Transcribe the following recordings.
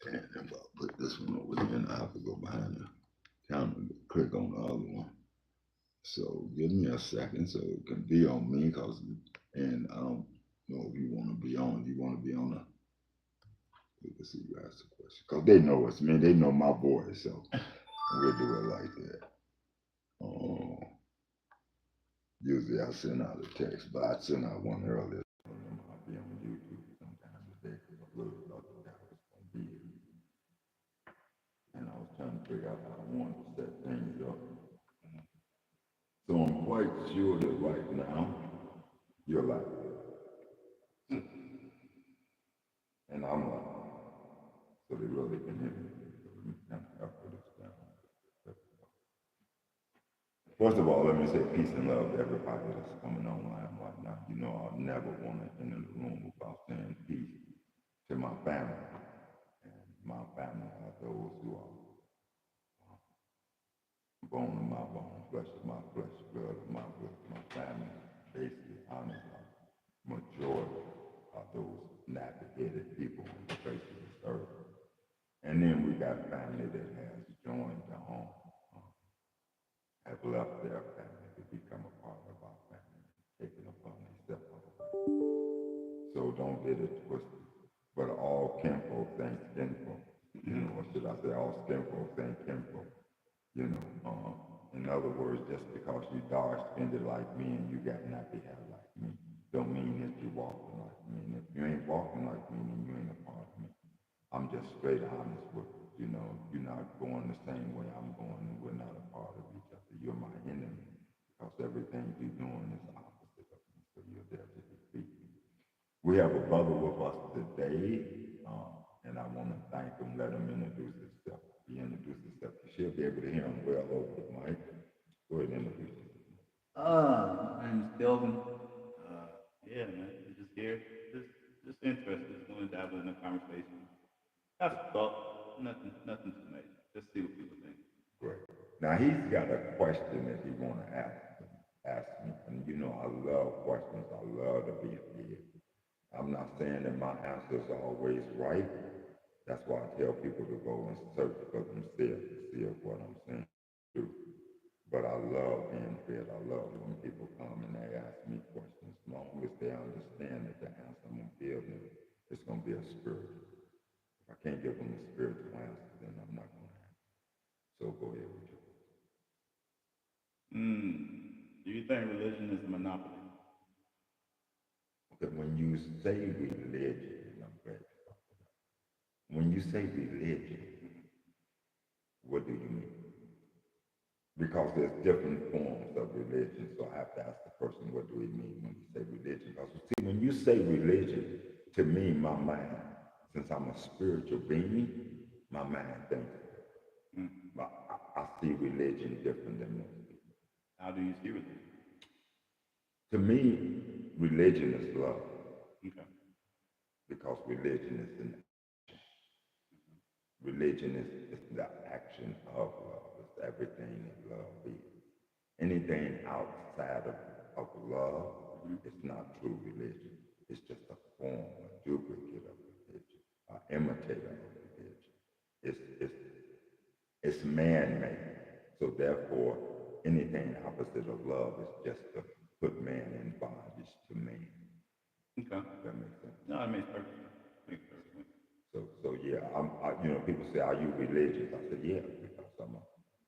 And if I put this one over there, and I have to go behind the counter to click on the other one. So give me a second so it can be on me, cause and I don't know if you want to be on. You want to be on a. We can see you ask the question, cause they know it's me. They know my voice, so we'll do it like that. Oh, usually I send out a text, but I sent out one earlier. I'll be on YouTube sometime today because I really thought that was gonna be it. And I was trying to figure out how I wanted to set things up. So I'm quite sure that right now you're like, and I'm like, so they really can hear me. So let me kind of put this down. First of all, let me say peace and love to everybody that's coming online right now. You know, I never want to enter the room without saying peace to my family. And my family are those who are bone of my bone, flesh of my flesh, blood of my blood, my family. Basically, honestly, majority are those navigated people on the face of this earth. And then we got family that has joined the home, have left their family to become a part of our family, taken upon themselves other way. So don't get it twisted. But all kinfolk ain't skinfolk. You know, or should I say all skinfolk ain't kinfolk. You know, in other words, just because you dark skinned like me and you got nappy hair like me, don't mean that you walking like me. And if you ain't walking like me, then you ain't a part of me. I'm just straight honest with you. You know, you're not going the same way I'm going, and we're not a part of each other. You're my enemy because everything you're doing is opposite of me. So you're there to defeat me. We have a brother with us today, and I want to thank him. Let him introduce himself. He introduced himself. You should be able to hear him well over the mic. Go ahead and introduce yourself. My name is Kelvin. Yeah, man, I'm just here, just interested, just want to dabble in the conversation. Have some thought, nothing too major. Just see what people think. Great. Now he's got a question that he want to ask me, and you know I love questions. I love to be here. I'm not saying that my answers are always right. That's why I tell people to go and search for themselves to see if what I'm saying is true. But I love being fed. I love when people come and they ask me questions. As long as they understand that the answer I'm gonna give them is gonna be a spiritual. If I can't give them a spiritual answer, then I'm not gonna answer. So go ahead with your question. Do you think religion is a monopoly? Okay, when you say religion, and I'm glad you talked about it. When you say religion, what do you mean? Because there's different forms of religion. So I have to ask the person, what do we mean when you say religion? Because see, when you say religion, to me, my mind, since I'm a spiritual being, my mind thinks. I see religion different than most people. How do you see religion? To me, religion is love Okay. because religion is an religion is the action of love. It's everything that love is. Anything outside of love is not true religion. It's just a form, a duplicate of religion, an imitator of religion. It's it's man-made. So therefore, anything opposite of love is just to put man in bondage to man. Okay. That makes sense. No, it makes perfect sense. Makes perfect sense. So yeah, you know, people say, "Are you religious?" I said, "Yeah," because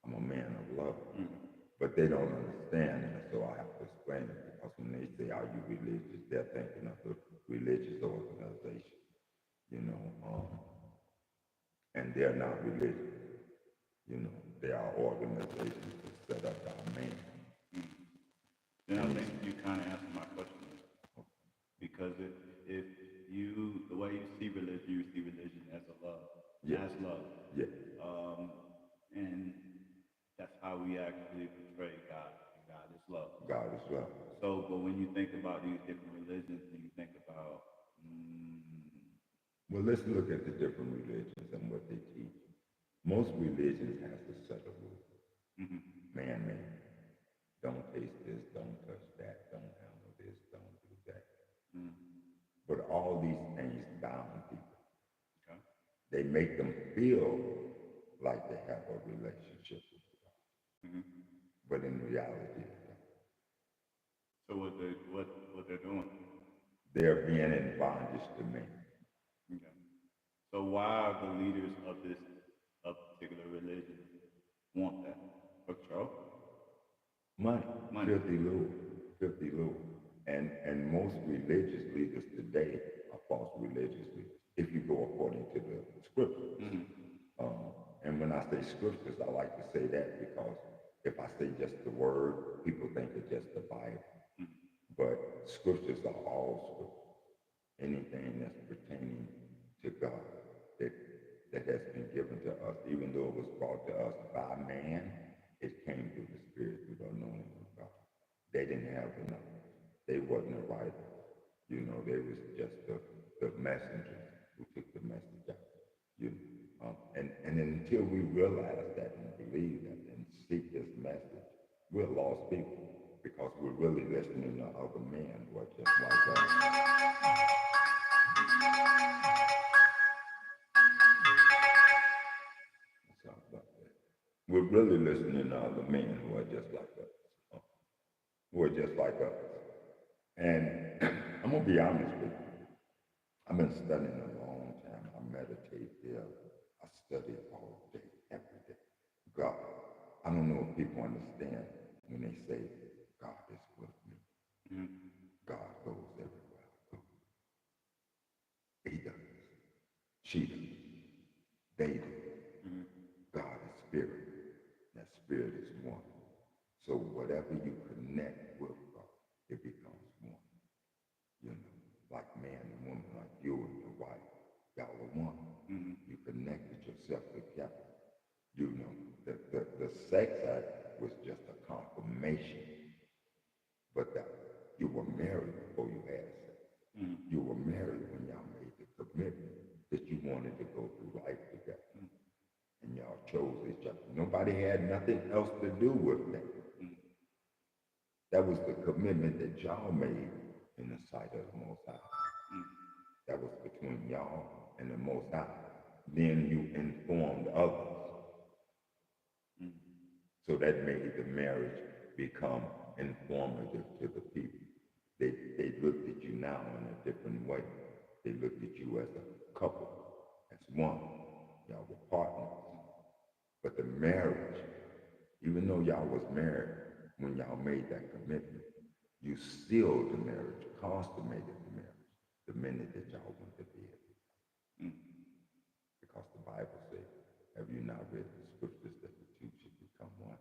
I'm a man of love. But they don't understand, and so I have to explain it because when they say, "Are you religious?" they're thinking of a religious organization, you know, and they're not religious. You know, they are organizations that set up by man. Then I think you kind of answered my question because if you the way you see religion as a love, Yeah, as love, yeah, um, and that's how we actually portray God. And God is love. God is love. So, but when you think about these different religions, and you think about Well, let's look at the different religions and what they teach. Most religions has a set of rules, man-made. Don't taste this, don't touch that, don't handle this, don't do that. But all these things bound people. okay, they make them feel like they have a relationship with God, Hmm. but in reality, they don't. So what they're doing? They're being in bondage to men. Okay. So why the leaders of this particular religion want that? For control? Money, Money. filthy lure. And most religious leaders today are false religious leaders, if you go according to the scriptures. And when I say scriptures, I like to say that because if I say just the word, people think it's just the Bible. But scriptures are all scriptures. Anything that's pertaining to God that, that has been given to us, even though it was brought to us by man, it came through the Spirit, through the anointing of God. They didn't have the knowledge. They wasn't the writers. You know, they was just the messengers who took the message out. You know, and until we realize that and believe that and seek this message, we're lost people because we're really listening to other men who are just like us. Something like that. We're really listening to other men who are just like us, who are just like us. And I'm gonna be honest with you. I've been studying a long time. I meditate there. I study all day, every day. God. I don't know if people understand when they say God is with me. God goes everywhere I go. He does. She does. They do. God is spirit. That spirit is one. So whatever you connect with God, it becomes one. You know, like man and woman, like you and your wife, y'all are one. You connected yourself together. You know, the sex act was just a confirmation, but that you were married before you had sex. You were married when y'all made the commitment that you wanted to go through life together. And y'all chose each other. Nobody had nothing else to do with that. That was the commitment that y'all made in the sight of the Most High. That was between y'all and the Most High. Then you informed others. So that made the marriage become informative to the people. They looked at you now in a different way. They looked at you as a couple, as one. Y'all were partners. But the marriage, even though y'all was married, when y'all made that commitment, you sealed the marriage, consummated the marriage, the minute that y'all went to bed. Because the Bible says, have you not read the scriptures that the two should become one?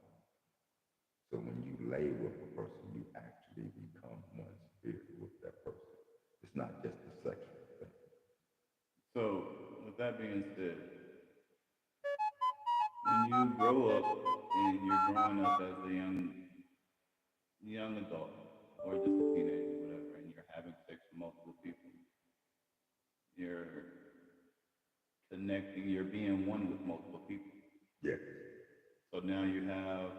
So when you lay with a person, you actually become one spirit with that person. It's not just a sexual thing. So with that being said, when you grow up and you're growing up as a young adult or just a teenager, whatever, and you're having sex with multiple people, you're connecting, you're being one with multiple people. Yes. So now you have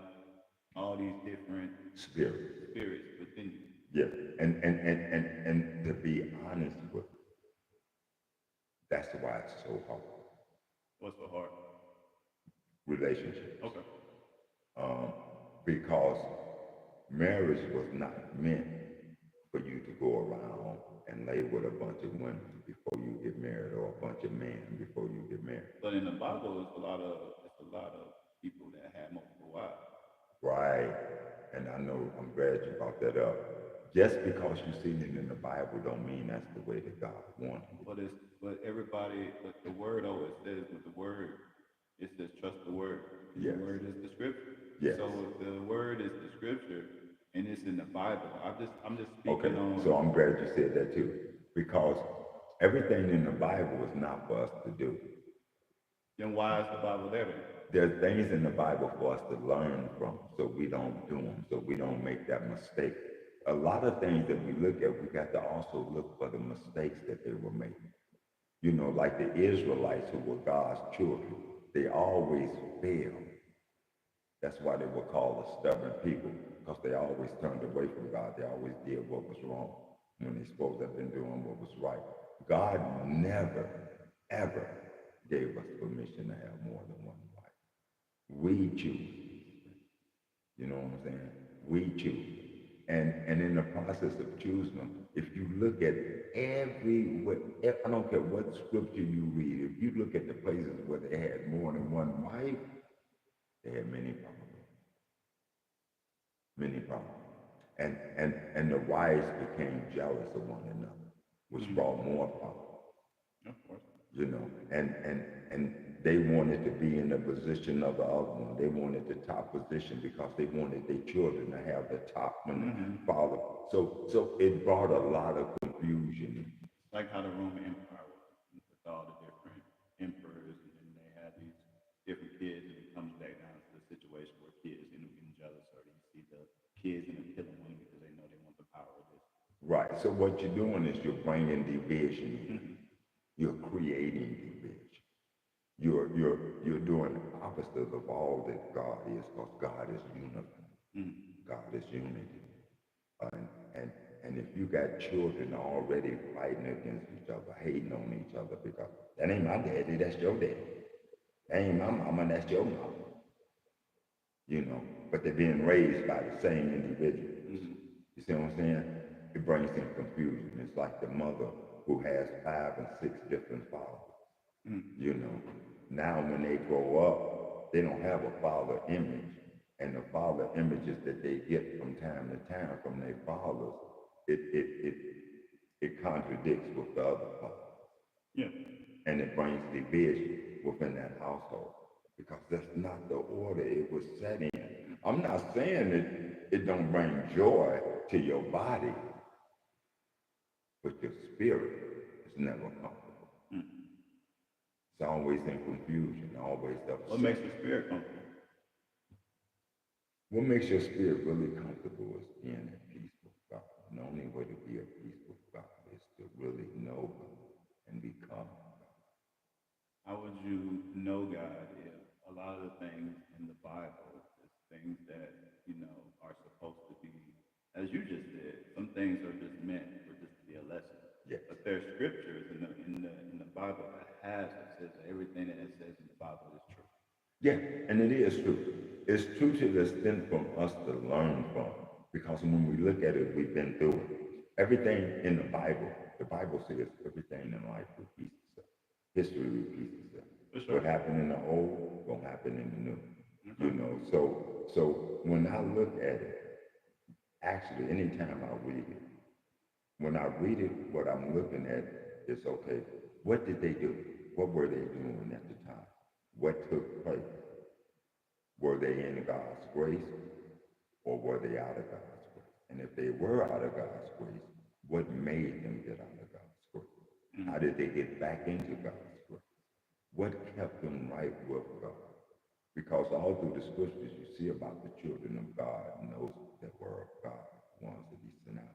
all these different Spirit. spirits within you. Yes. And to be honest with you, that's why it's so hard. What's so hard? Relationships. Okay. Because marriage was not meant for you to go around and lay with a bunch of women before you get married, or a bunch of men before you get married. But in the Bible, it's a lot of people that have multiple wives. Right. And I know, I'm glad you brought that up. Just because you see it in the Bible don't mean that's the way that God wanted it. But the word always says with the word, it says trust the word. Yes. The word is the scripture. Yes. So if the word is the scripture and it's in the Bible, I'm just speaking Okay, on. so I'm glad you said that too. Because everything in the Bible is not for us to do. Then why is the Bible there then? There's things in the Bible for us to learn from, so we don't do them, so we don't make that mistake. A lot of things that we look at, we got to also look for the mistakes that they were making. You know, like the Israelites who were God's children, they always failed. That's why they were called a stubborn people, because they always turned away from God. They always did what was wrong when they supposed to have been doing what was right. God never, ever gave us permission to have more than one wife. We choose. You know what I'm saying? We choose. And in the process of choosing them, if you look at I don't care what scripture you read, if you look at the places where they had more than one wife, they had many problems. Many problems. And the wives became jealous of one another, which brought more problems. Of course. You know, and they wanted to be in the position of the other one. They wanted the top position because they wanted their children to have the top one father. So it brought a lot of confusion. Like how the Roman Empire was with all the different emperors, and then they had these different kids, and it comes back down to the situation where kids end up getting jealous, or you see the kids end up killing one because they know they want the power of this. Right. So what you're doing is you're bringing division. You're creating division. You're doing the opposite of all that God is, because God is unity. God is unity. And if you got children already fighting against each other, hating on each other, because that ain't my daddy, that's your daddy. That ain't my mama, that's your mama. You know, but they're being raised by the same individuals. You see what I'm saying? It brings in confusion. It's like the mother who has 5 and 6 different fathers. You know, now when they grow up, they don't have a father image, and the father images that they get from time to time from their fathers, it contradicts with the other father. Yeah. And it brings division within that household, because that's not the order it was set in. I'm not saying that it don't bring joy to your body, but your spirit is never comfortable. It's always in confusion, always upset. What makes the spirit comfortable? What makes your spirit really comfortable is being at peace with God. And the only way to be at peace with God is to really know God and become God. How would you know God if a lot of the things in the Bible is things that, you know, are supposed to be, as you just said, some things are just meant for just to be a lesson. Yes. But there's scriptures in the Bible that says that everything that it says in the Bible is true. Yeah, and it is true. It's true to the extent from us to learn from, because when we look at it, we've been through it. Everything in the Bible says everything in life repeats itself. History repeats itself. Sure. What happened in the old won't happen in the new. You know, so when I look at it, actually, anytime I read it, when I read it, what I'm looking at is, okay, what did they do? What were they doing at the time? What took place? Were they in God's grace, or were they out of God's grace? And if they were out of God's grace, what made them get out of God's grace? How did they get back into God's grace? What kept them right with God? Because all through the scriptures you see about the children of God and those that were of God, the ones that He sent out.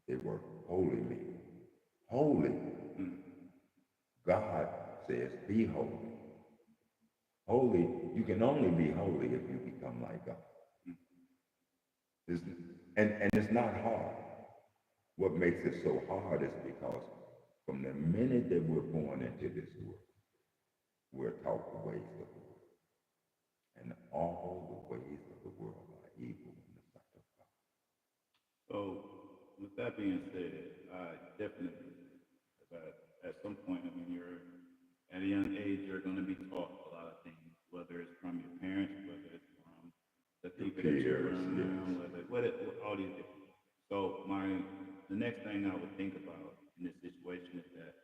They were holy men. Holy. God says, be holy. Holy, you can only be holy if you become like God. And it's not hard. What makes it so hard is because from the minute that we're born into this world, we're taught the ways of the world. And all the ways of the world are evil in the sight of God. So, with that being said, I definitely believe that at some point, I mean, you're at a young age, you're going to be taught a lot of things, whether it's from your parents, whether it's from the people that you're around, whether all these different things. So, the next thing I would think about in this situation is that,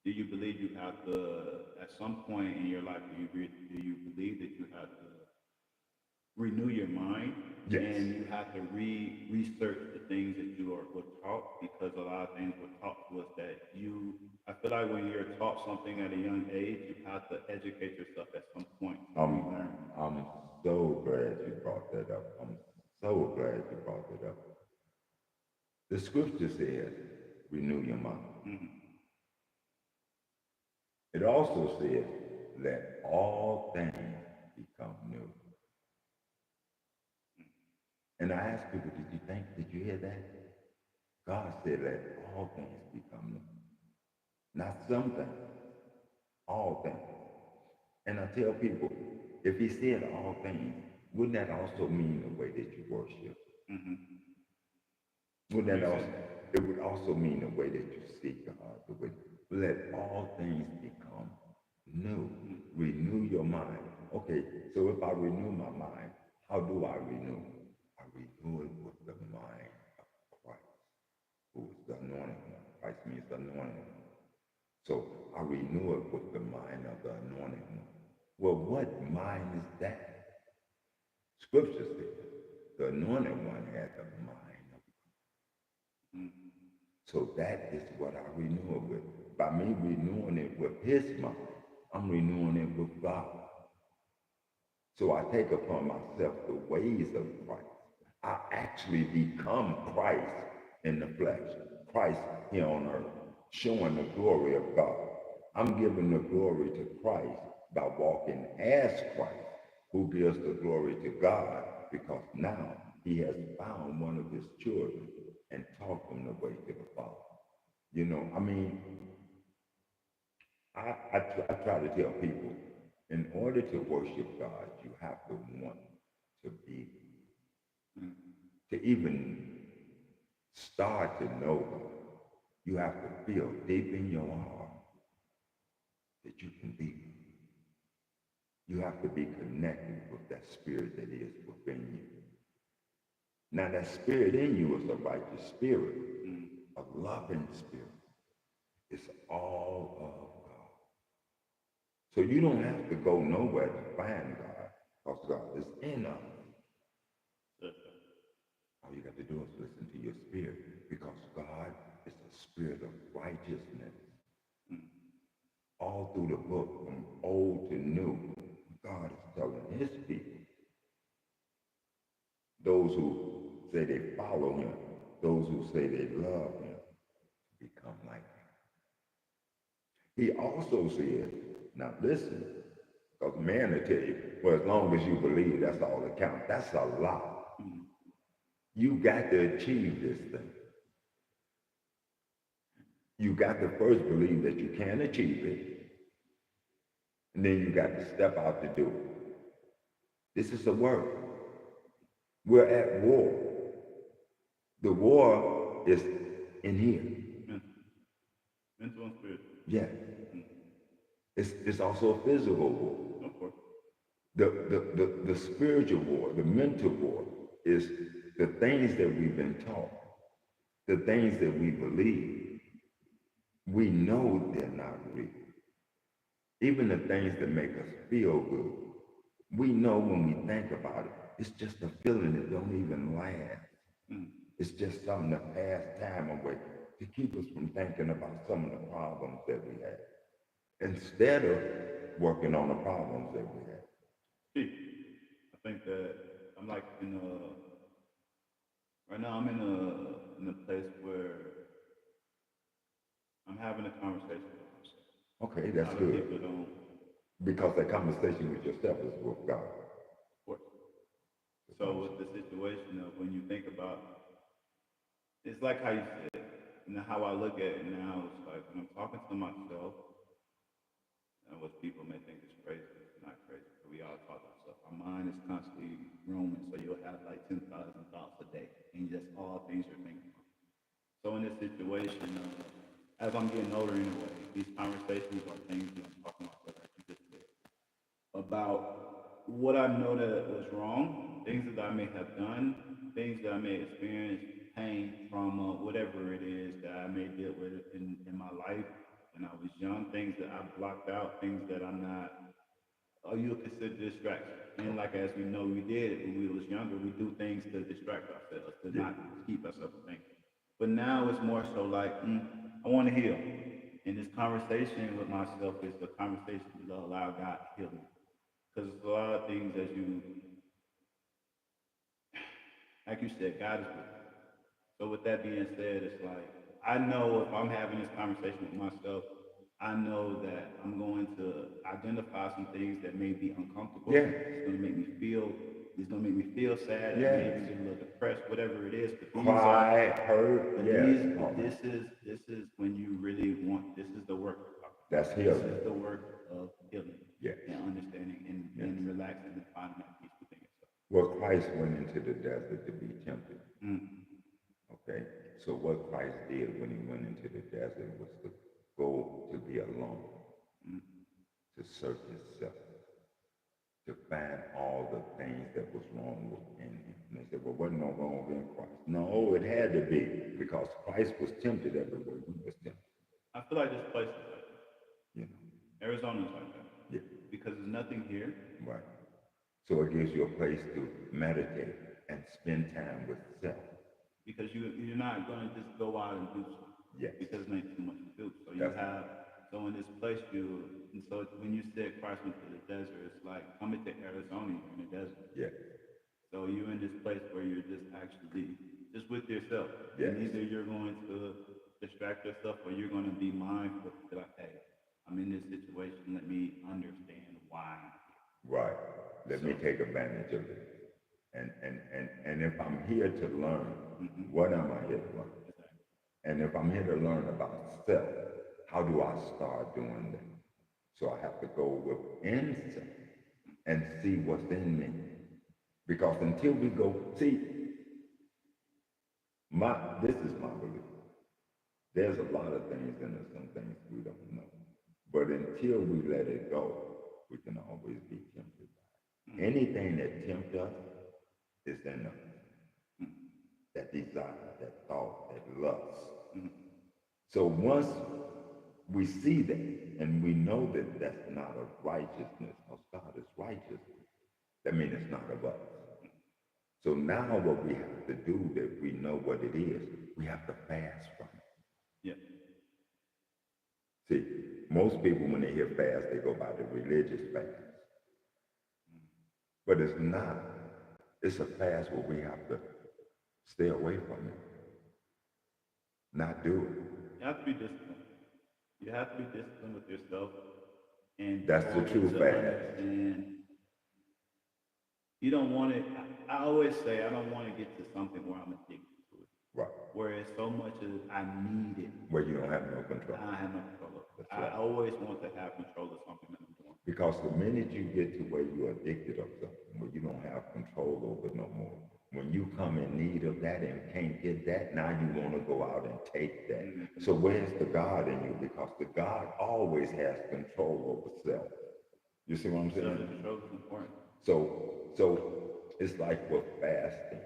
do you believe you have to, at some point in your life, do you believe that you have to renew your mind? Yes. And you have to research the things that you were taught, because a lot of things were taught to us that I feel like when you're taught something at a young age, you have to educate yourself at some point to relearn. I'm so glad you brought that up. I'm so glad you brought that up. The scripture says, renew your mind. It also says, let all things become new. And I ask people, did you hear that? God said, let all things become new. Not some things, all things. And I tell people, if he said all things, wouldn't that also mean the way that you worship? Mm-hmm. Wouldn't that Makes also, sense. it would also mean the way that you seek God, the way, let all things become new. Renew your mind. Okay, so if I renew my mind, how do I renew? I renew it with the mind of Christ, who is the anointed one. Christ means the anointed one. So I renew it with the mind of the anointed one. Well, what mind is that? Scripture says the anointed one had the mind of God. Mm-hmm. So that is what I renew it with. By me renewing it with his mind, I'm renewing it with God. So I take upon myself the ways of Christ. I actually become Christ in the flesh, Christ here on earth, showing the glory of God. I'm giving the glory to Christ by walking as Christ, who gives the glory to God, because now he has found one of his children and taught them the way to the Father. You know, I mean, I try to tell people, in order to worship God, you have to want to be, to even start to know God. You have to feel deep in your heart that you can be. You have to be connected with that spirit that is within you. Now that spirit in you is a righteous spirit, a loving spirit. It's all of God. So you don't have to go nowhere to find God, because God is in us. All you got to do is listen to your spirit, because God is a spirit of righteousness. All through the book, from old to new, God is telling his people, those who say they follow him, those who say they love him, to become like him. He also said, now listen, because man will tell you, well, as long as you believe, that's all that counts. That's a lie. You got to achieve this thing. You got to first believe that you can achieve it, and then you got to step out to do it. This is a work. We're at war. The war is in here. Mental and spiritual. Yeah. It's also a physical war. Of course. The spiritual war, the mental war, is the things that we've been taught, the things that we believe. We know they're not real. Even the things that make us feel good. We know when we think about it, it's just a feeling that don't even last. It's just something to pass time away, to keep us from thinking about some of the problems that we have, instead of working on the problems that we have. I think that I'm like right now I'm in a place where I'm having a conversation with myself. Okay, A that's lot of good. people don't, Because that conversation with yourself is with God. of course. So with the situation of when you think about, it's like how you said, how I look at it now, it's like when I'm talking to myself, and what people may think is crazy, it's not crazy. We all talk to ourselves. Our mind is constantly roaming, so you'll have like 10,000 thoughts a day, and just all things you're thinking about. So in this situation, as I'm getting older anyway, these conversations are things that I'm talking about, like you just said, about what I know that was wrong, things that I may have done, things that I may experience, pain, trauma, whatever it is that I may deal with in my life when I was young, things that I blocked out, things that I'm not, or you'll consider distraction. And like as we know we did when we was younger, we do things to distract ourselves, to not keep ourselves thinking. But now it's more so like, I want to heal. And this conversation with myself is the conversation to allow God to heal me. Because there's a lot of things that you, like you said, God is with you. So with that being said, it's like, I know if I'm having this conversation with myself, I know that I'm going to identify some things that may be uncomfortable. Yeah. It's going to make me feel, it's going to make me feel sad. Yeah. I may even get a little depressed, whatever it is. But these Cry, are, hurt, but yes. these, but this is when you really want, this is the work. That's This healing. is the work and relaxing and finding that peace within yourself. Well, Christ went into the desert to be tempted. Mm. Okay? So what Christ did when he went into the desert was to go to be alone, to search himself, to find all the things that was wrong within him. And they said, well, wasn't no wrong in Christ? No, it had to be, because Christ was tempted everywhere he was tempted. I feel like this place is like that. You know? Arizona's like that. Yeah. Because there's nothing here. Right. So it gives you a place to meditate and spend time with self. Because you're not going to just go out and do something. Yes. Because there's not too much to do. So you That's have, so in this place and so when you said Christ went to the desert, it's like coming to Arizona, you're in the desert. Yeah. So you're in this place where you're just actually, just with yourself. Yes. And either you're going to distract yourself or you're going to be mindful. Be like, hey, I'm in this situation. Let me understand why I'm here. Right. Let me take advantage of it. And if I'm here to learn, what am I here to learn? Exactly. And if I'm here to learn about self, how do I start doing that? So I have to go within self and see what's in me. Because until we go, see, this is my belief. There's a lot of things in us, some things we don't know. But until we let it go, we can always be tempted by it. Anything that tempts us is in us. That desire, that thought, that lust. So once we see that and we know that that's not of righteousness, because God is righteous, that means it's not of us. So now what we have to do, that we know what it is, we have to fast from it. Yeah. See, most people when they hear fast, they go by the religious fast. But it's not. It's a fast where we have to stay away from it. Not do it. You have to be disciplined. You have to be disciplined with yourself. And That's the true fast. And you don't want it. I always say I don't want to get to something where I'm addicted to it. Right. Where it's so much as I need it. Where you don't have no control. I have no control of it. That's right. I always want to have control of something that I'm doing. Because the minute you get to where you're addicted of something, where you don't have control over it no more, when you come in need of that and can't get that, now you want to go out and take that. So where's the God in you? Because the God always has control over self. You see what I'm saying? Self-control is important. So it's like with fasting.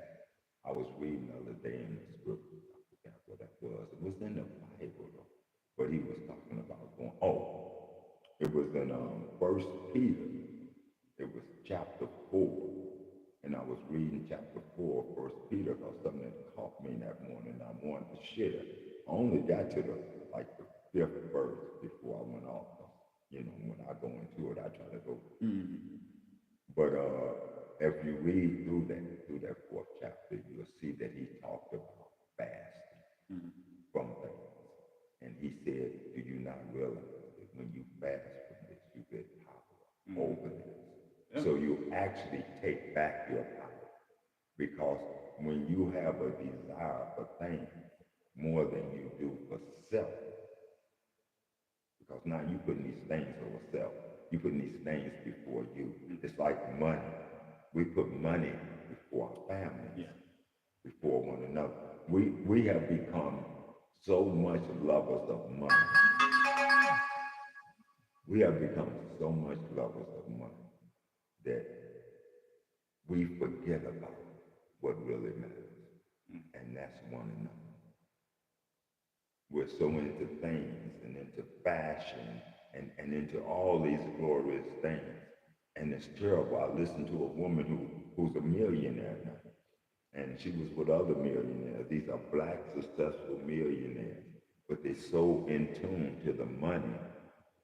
I was reading the other day in the scripture, I forgot what that was. It was in the Bible though, but he was talking about going, it was in 1 Peter. It was chapter 4. And I was reading chapter 4 of 1 Peter because something that caught me that morning I wanted to share. I only got to the 5th verse before I went off. You know, when I go into it, I try to go. But if you read through that 4th chapter, you'll see that he talked about fasting from things. And he said, do you not realize that when you fast from this, you get power over this? Yeah. So you actually take back your power. Because when you have a desire for things more than you do for self, because now you putting these things over self, you putting these things before you. It's like money. We put money before our families, before one another. We have become so much lovers of money. We have become so much lovers of money that we forget about what really matters, and that's one another. We're so into things and into fashion and into all these glorious things. And it's terrible. I listened to a woman who's a millionaire now, and she was with other millionaires. These are black, successful millionaires, but they're so in tune to the money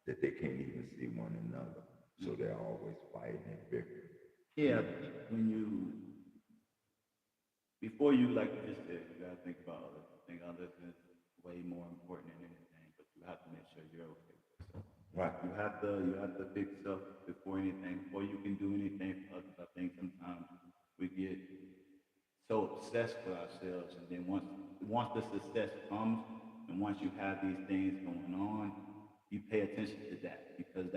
that they can't even see one another. So they're always fighting and bickering. Yeah, before you, like you just said, you gotta think about others. I think others is way more important than anything, but you have to make sure you're okay with yourself. Right. You have to fix yourself before anything, before you can do anything for others. I think sometimes we get so obsessed with ourselves, and then once the success comes, and once you have these things going on, you pay attention to that because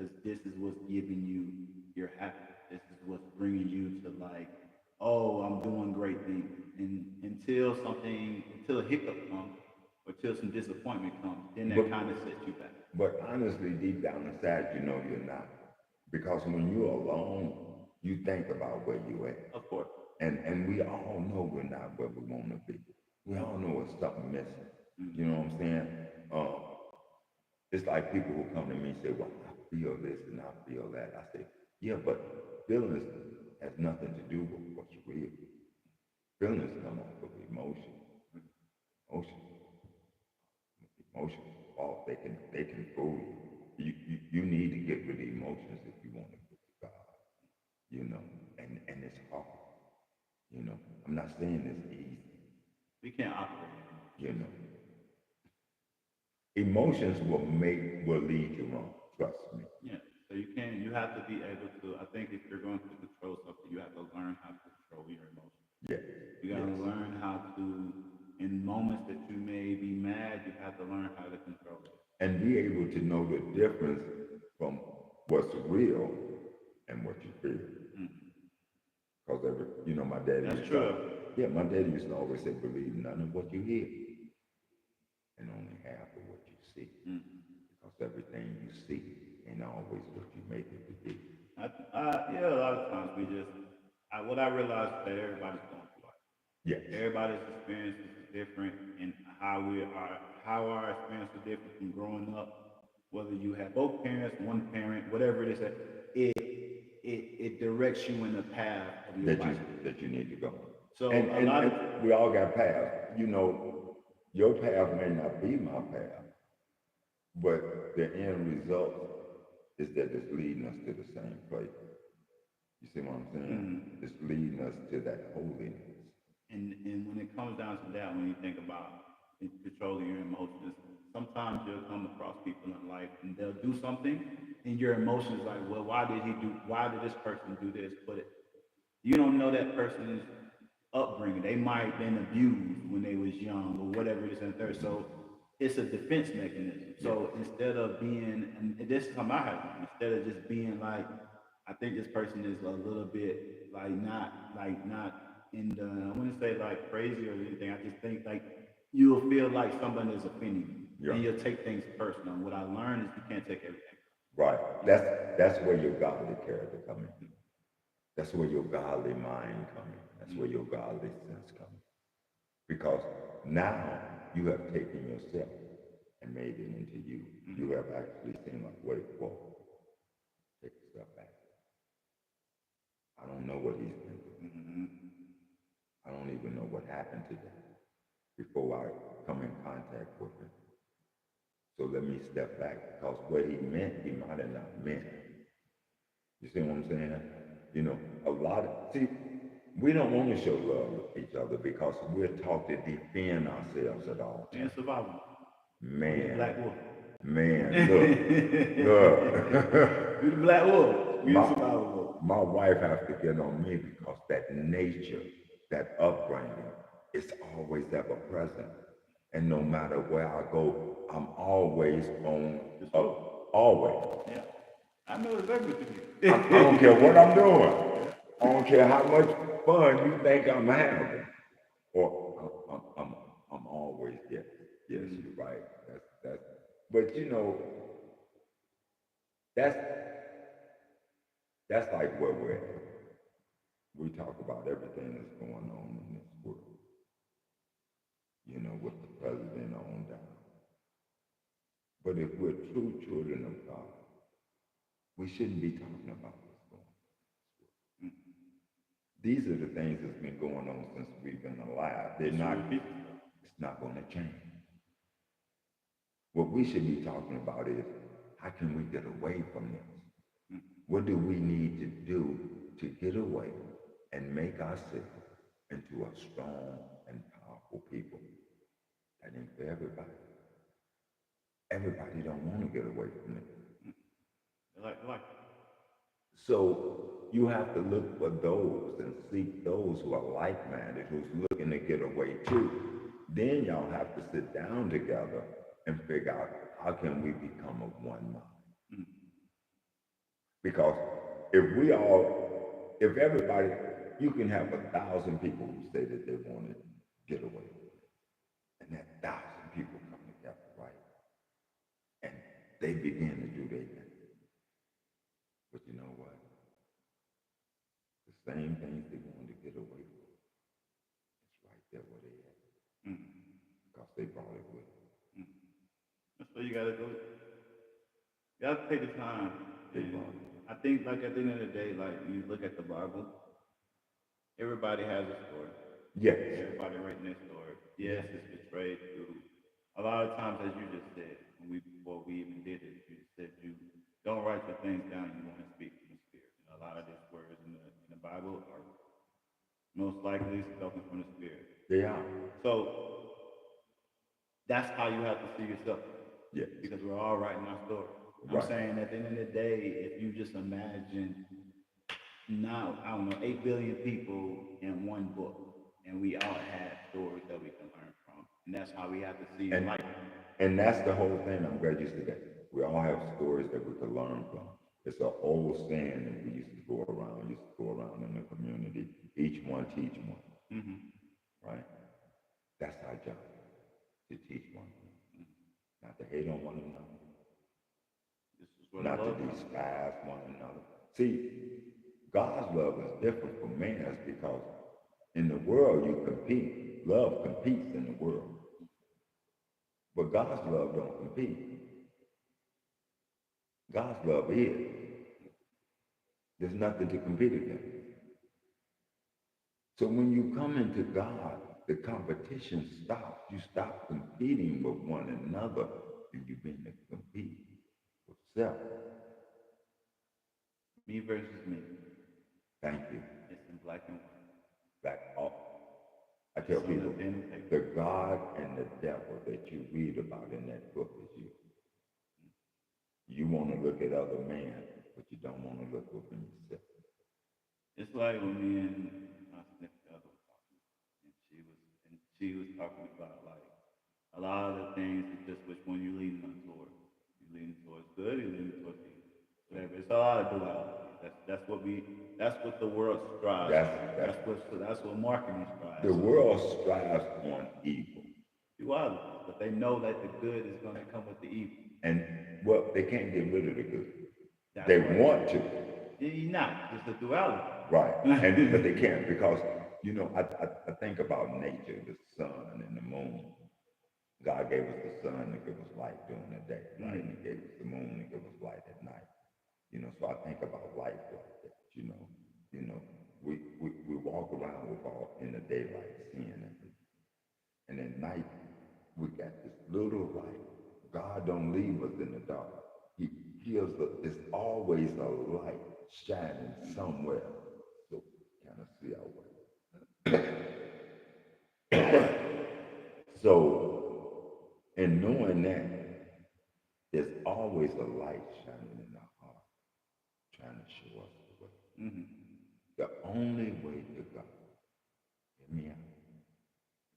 because this is what's giving you your happiness. This is what's bringing you to like, oh, I'm doing great things. And until a hiccup comes, or till some disappointment comes, then that But kind of sets you back. but honestly, deep down inside, you know you're not. Because when you're alone, you think about where you at. Of course. And we all know we're not where we want to be. We all know there's something missing. You know what I'm saying? It's like people who come to me and say, well, I feel this and I feel that. I say, yeah, but feelings has nothing to do with what's real. Feelings come off of emotion. Emotion. Emotions. Oh, they can fool you. You need to get rid of emotions if you want to get to God. You know, and it's hard. You know, I'm not saying it's easy. We can't operate. You know, emotions will lead you wrong. Trust me. Yeah. So you have to be able to, I think if you're going to control something, you have to learn how to control your emotions. Yes. You got to Yes. learn how to, in moments that you may be mad, you have to learn how to control it. And be able to know the difference from what's real and what you feel. Because my daddy That's used true. my daddy used to always say, believe none of what you hear and only half of what you see. Because everything you see ain't always what you make it to be. Yeah, a lot of times what I realize is that everybody's going through life. Yes. Everybody's experience is different, and how our experience is different from growing up. Whether you have both parents, one parent, whatever it is, it directs you in the path of your life that you need to go. So and we all got paths. You know, your path may not be my path, but the end result is that it's leading us to the same place. You see what I'm saying? It's leading us to that holiness. And when it comes down to that, when you think about controlling your emotions, sometimes you'll come across people in life and they'll do something, and your emotions like, well, why did this person do this? But you don't know that person's upbringing. They might have been abused when they was young or whatever it is and third. So it's a defense mechanism. So instead of being, and this is how I have, instead of just being like, I think this person is a little bit not in the, I wouldn't say like crazy or anything. I just think like you'll feel like someone is offending you, and you'll take things personal. And what I learned is you can't take everything. Right. That's where your godly character comes in. That's where your godly mind comes in. That's where your godly sense comes in. Because now you have taken yourself and made it into you. You have actually seen like, wait, whoa, take a step back. I don't know what he's been doing. I don't even know what happened today before I come in contact with him. So let me step back, because what he meant, he might have not meant. You see what I'm saying? You know, we don't want to show love to each other because we're taught to defend ourselves at all times. And survival. Man. Black wolf. Man, look. You're the black wolf. You're the survival wolf. My wife has to get on me because that nature, that upbringing, it's always ever present. And no matter where I go, I'm always on up. Always. Yeah. I know exactly what you mean. I don't care what I'm doing. I don't care how much fun you think I'm having. Or I'm always, yes, you're right. That's but you know, that's like where we're at. We talk about everything that's going on in this world. You know, with the president on down. But if we're true children of God, we shouldn't be talking about what's going on. These are the things that's been going on since we've been alive. It's not going to change. What we should be talking about is, how can we get away from this? What do we need to do to get away and make ourselves into a strong and powerful people? That ain't for everybody. Everybody don't want to get away from it. Like. So you have to look for those and seek those who are like-minded, who's looking to get away too. Then y'all have to sit down together and figure out, how can we become of one mind? Because if everybody, you can have 1,000 people who say that they want to get away, and that 1,000 people come together, right? And they begin to do their thing. But you know what? The same things they wanted to get away from, it's right there where they at. Because they brought it with them. That's what you gotta do. You gotta take the time. They And brought it. I think, like, at the end of the day, like, you look at the Bible, everybody has a story. Yes. Everybody writing their story. Yes, it's portrayed through. A lot of times, as you just said, before we even did it, you said you don't write your things down. You want to speak from the spirit. And a lot of these words in the Bible are most likely spoken from the spirit. They are. So that's how you have to see yourself. Yes. Because we're all writing our story. Right. I'm saying at the end of the day, if you just imagine now, I don't know, 8 billion people in one book, and we all have stories that we can learn from. And that's how we have to see And, life. and that's the whole thing. I'm glad you said that. We all have stories that we can learn from. It's an old saying that we used to go around in the community, each one teach one. Mm-hmm. Right? That's our job, to teach one. Not to hate on one another. This is what Not to despise one another. See, God's love is different from man's because in the world you compete. Love competes in the world. But God's love don't compete. God's love is. There's nothing to compete against. So when you come into God, the competition stops. You stop competing with one another and you begin to compete with self. Me versus me. Thank you. It's in black and white. I tell It's on people, the pen and paper. the God and the devil that you read about in that book is you. You want to look at other men, but you don't want to look within yourself. It's like when me and my significant other were talking, and she was talking about like a lot of the things. It's just which one you leaning towards. You leaning towards good, you leaning towards evil. Whatever. It's a lot of duality. That's what the world strives. That's what marketing strives. The world strives on evil. Duality, but they know that the good is going to come with the evil. And well, they can't get rid of the good. That's they right. want to. You're not. It's a duality. Right. But they can't because, I think about nature, the sun and the moon. God gave us the sun to give us light during the day, right? And he gave us the moon to give us light at night. So I think about life like that, we walk around with all in the daylight seeing it. And at night, we got this little light. God don't leave us in the dark. He gives us, there's always a light shining somewhere. So kind of see our way. So, in knowing that, there's always a light shining in our heart, trying to show us the way. Mm-hmm. The only way to God. Hear me out.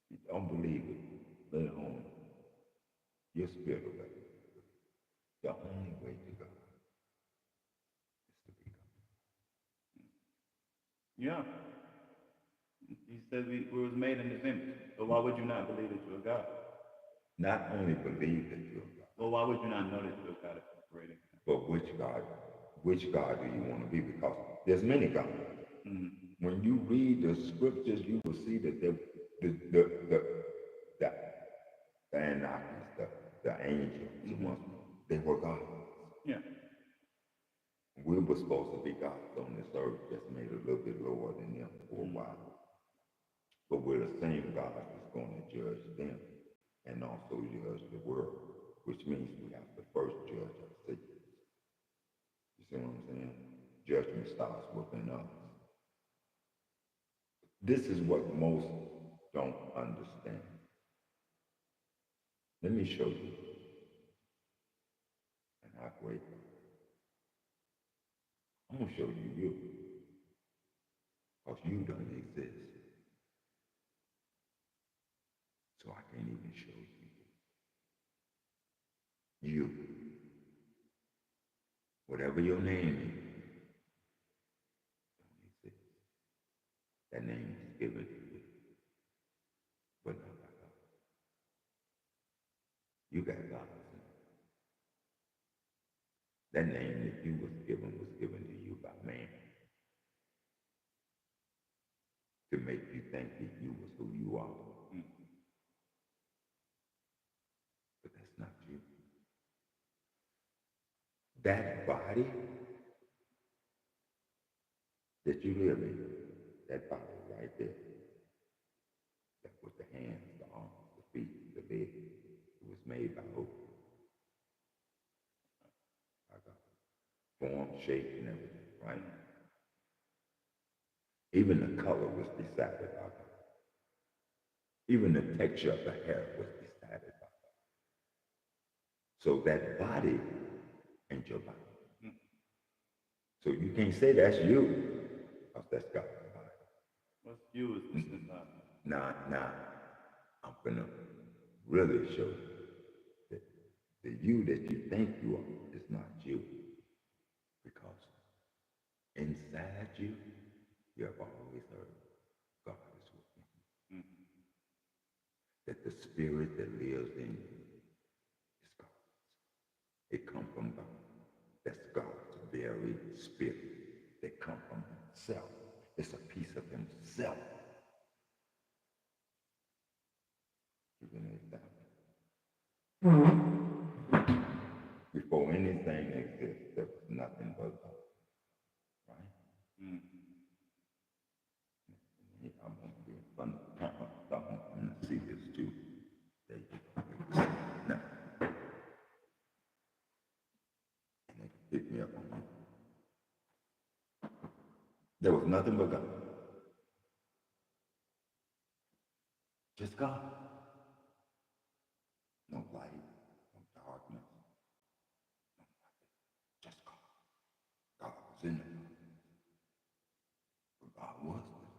You don't believe it, let it on. Your spirit will let it. The only way to God is to be God. Yeah. He said we was made in his image. So why would you not believe that you're God? Not only believe that you're God. Well, why would you not know that you're God if you're created? But which God do you want to be? Because there's many gods. Mm-hmm. When you read the scriptures, you will see that the Anakims, the angels, the ones, they were gods. Yeah. We were supposed to be gods on this earth, just made a little bit lower than them for a while. But we're the same God that's going to judge them and also judge the world, which means we have to first judge ourselves. You see what I'm saying? Judgment starts within us. This is what most don't understand. Let me show you. And how great. I'm going to show you. Because you don't exist. So I can't even show you. You. Whatever your name is. That name was given to you, but not by God. You got God's name. That name that you was given to you by man to make you think that you was who you are. But that's not you. That body that you live in, that body right there, that with the hands, the arms, the feet, the leg, it was made by who? By God. Form, shape, and everything, right? Even the color was decided by God. Even the texture of the hair was decided by God. So that body ain't your body. So you can't say that's you, because that's God's body. What's you is inside. Now, I'm gonna really show you that the you that you think you are is not you. Because inside you, you have always heard God is with you. That the spirit that lives in you is God. It comes from God. That's God's very spirit that comes from himself. It's a piece of himself. Give you an example. Before anything exists, there was nothing but God. Right? I'm going to be in front of the camera. I'm going to see this too. There you go. Now, and they can pick me up on that. There was nothing but God. Just God. No light, no darkness, no nothing. Just God. God was in it. But God was there.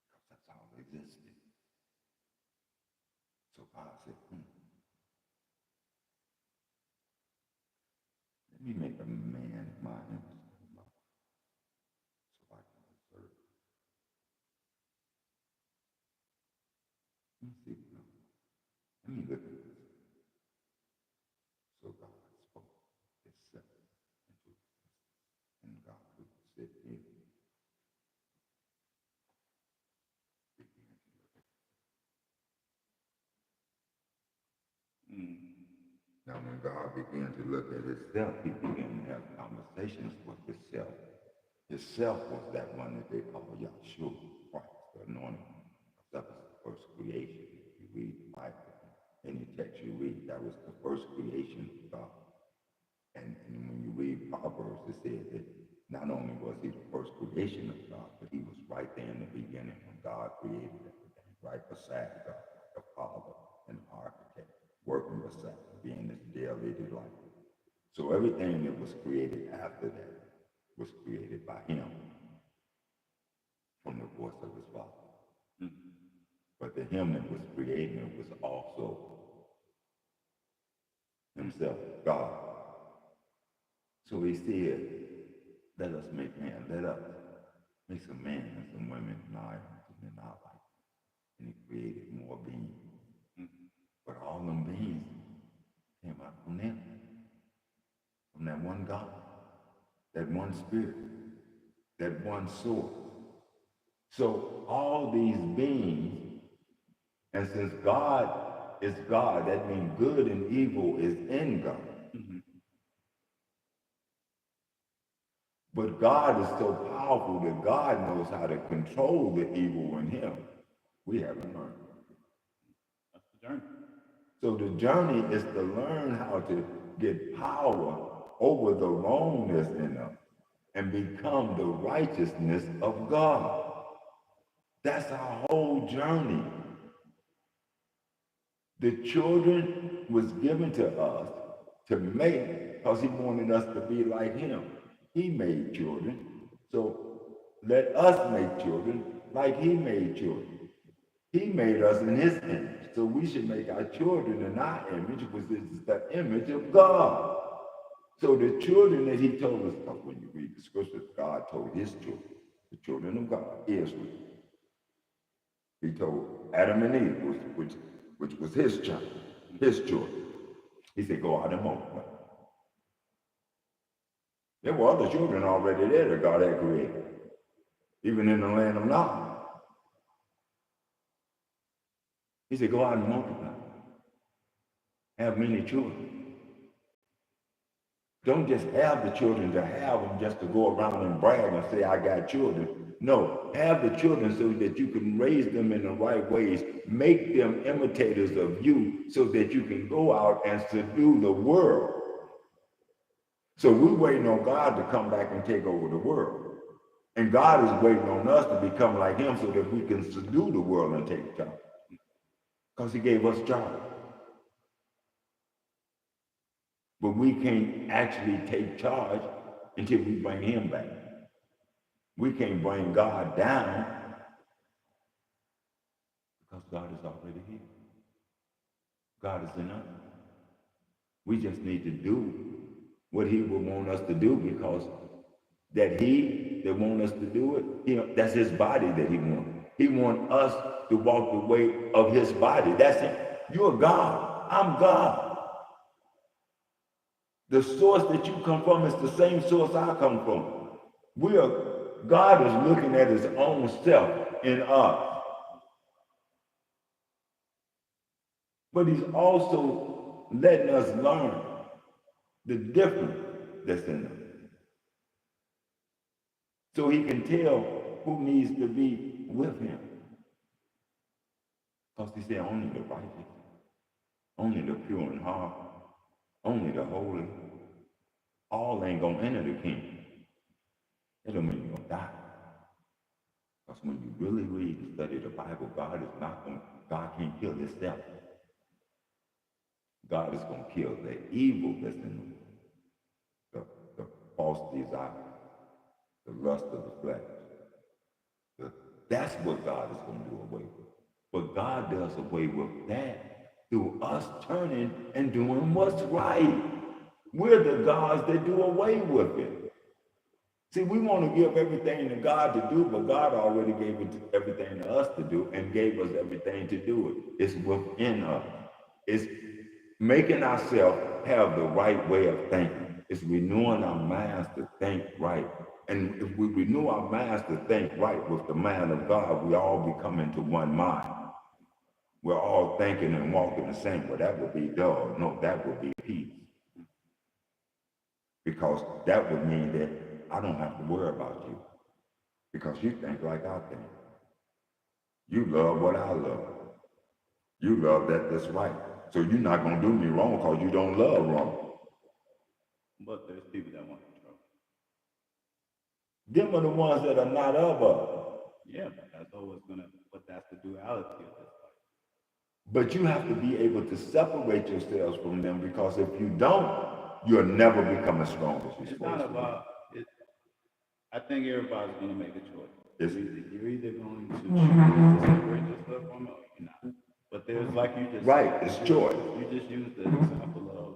Because that's all that existed. So God said, let me make a man in my image, so I can observe. Let me see. Let me look at this. So God spoke himself into existence, and God could sit here, began to look at it. Now when God began to look at himself, he began to have conversations with himself. Himself was that one that they call Yahshua, Christ, the anointed one. That was the first creation. If you read the Bible, any text you read, that was the first creation of God. And when you read Proverbs, it says that not only was he the first creation of God, but he was right there in the beginning when God created everything, right beside God, like a father and architect, working beside him, being his daily delight. So everything that was created after that was created by him from the voice of his Father. But the him that was creating it was also himself, God. So he said, let us make man, let us make some men and some women in our image and in our life. And he created more beings. But all them beings came out from them, from that one God, that one spirit, that one source. So all these beings, and since God is God, that means good and evil is in God. But God is so powerful that God knows how to control the evil in him. We haven't learned. That's the journey. So the journey is to learn how to get power over the wrongness in us and become the righteousness of God. That's our whole journey. The children was given to us to make because he wanted us to be like him. He made children. So let us make children like he made children. He made us in his image. So we should make our children in our image, which is the image of God. So the children that he told us, because when you read the scriptures, God told his children, the children of God, Israel. He told Adam and Eve, which was his child, his children. He said, go out and multiply. There were other children already there that God had created, even in the land of Nod. He said, go out and multiply. Have many children. Don't just have the children to have them just to go around and brag and say, I got children. No, have the children so that you can raise them in the right ways, make them imitators of you so that you can go out and subdue the world. So we're waiting on God to come back and take over the world. And God is waiting on us to become like him so that we can subdue the world and take charge. Because he gave us charge. But we can't actually take charge until we bring him back. We can't bring God down because God is already here. God is in us. We just need to do what he would want us to do because that he that want us to do it, that's his body that he wants. He wants us to walk the way of his body. That's it. You're God. I'm God. The source that you come from is the same source I come from. God is looking at his own self in us. But he's also letting us learn the difference that's in us. So he can tell who needs to be with him. Because he said only the righteous, only the pure in heart, only the holy, all ain't gonna enter the kingdom. That don't mean you're gonna die. Because when you really read and study the Bible, God can't kill himself. God is gonna kill the evil that's in the false desire, the lust of the flesh. That's what God is gonna do away with. But God does away with that through us turning and doing what's right. We're the gods that do away with it. See, we want to give everything to God to do, but God already gave everything to us to do and gave us everything to do it. It's within us. It's making ourselves have the right way of thinking. It's renewing our minds to think right. And if we renew our minds to think right with the mind of God, we all become into one mind. We're all thinking and walking the same. Well, that would be dull. No, that would be peace. Because that would mean that I don't have to worry about you. Because you think like I think. You love what I love. You love that's right. So you're not going to do me wrong because you don't love wrong. But there's people that want control. Them are the ones that are not of us. Yeah, but that's the duality of this life. But you have to be able to separate yourselves from them because if you don't, you'll never become as strong as you're supposed to be. I think everybody's going to make a choice. You're either going to choose to separate yourself from it or you're not. But there's like you just right, it's choice. You just used the example of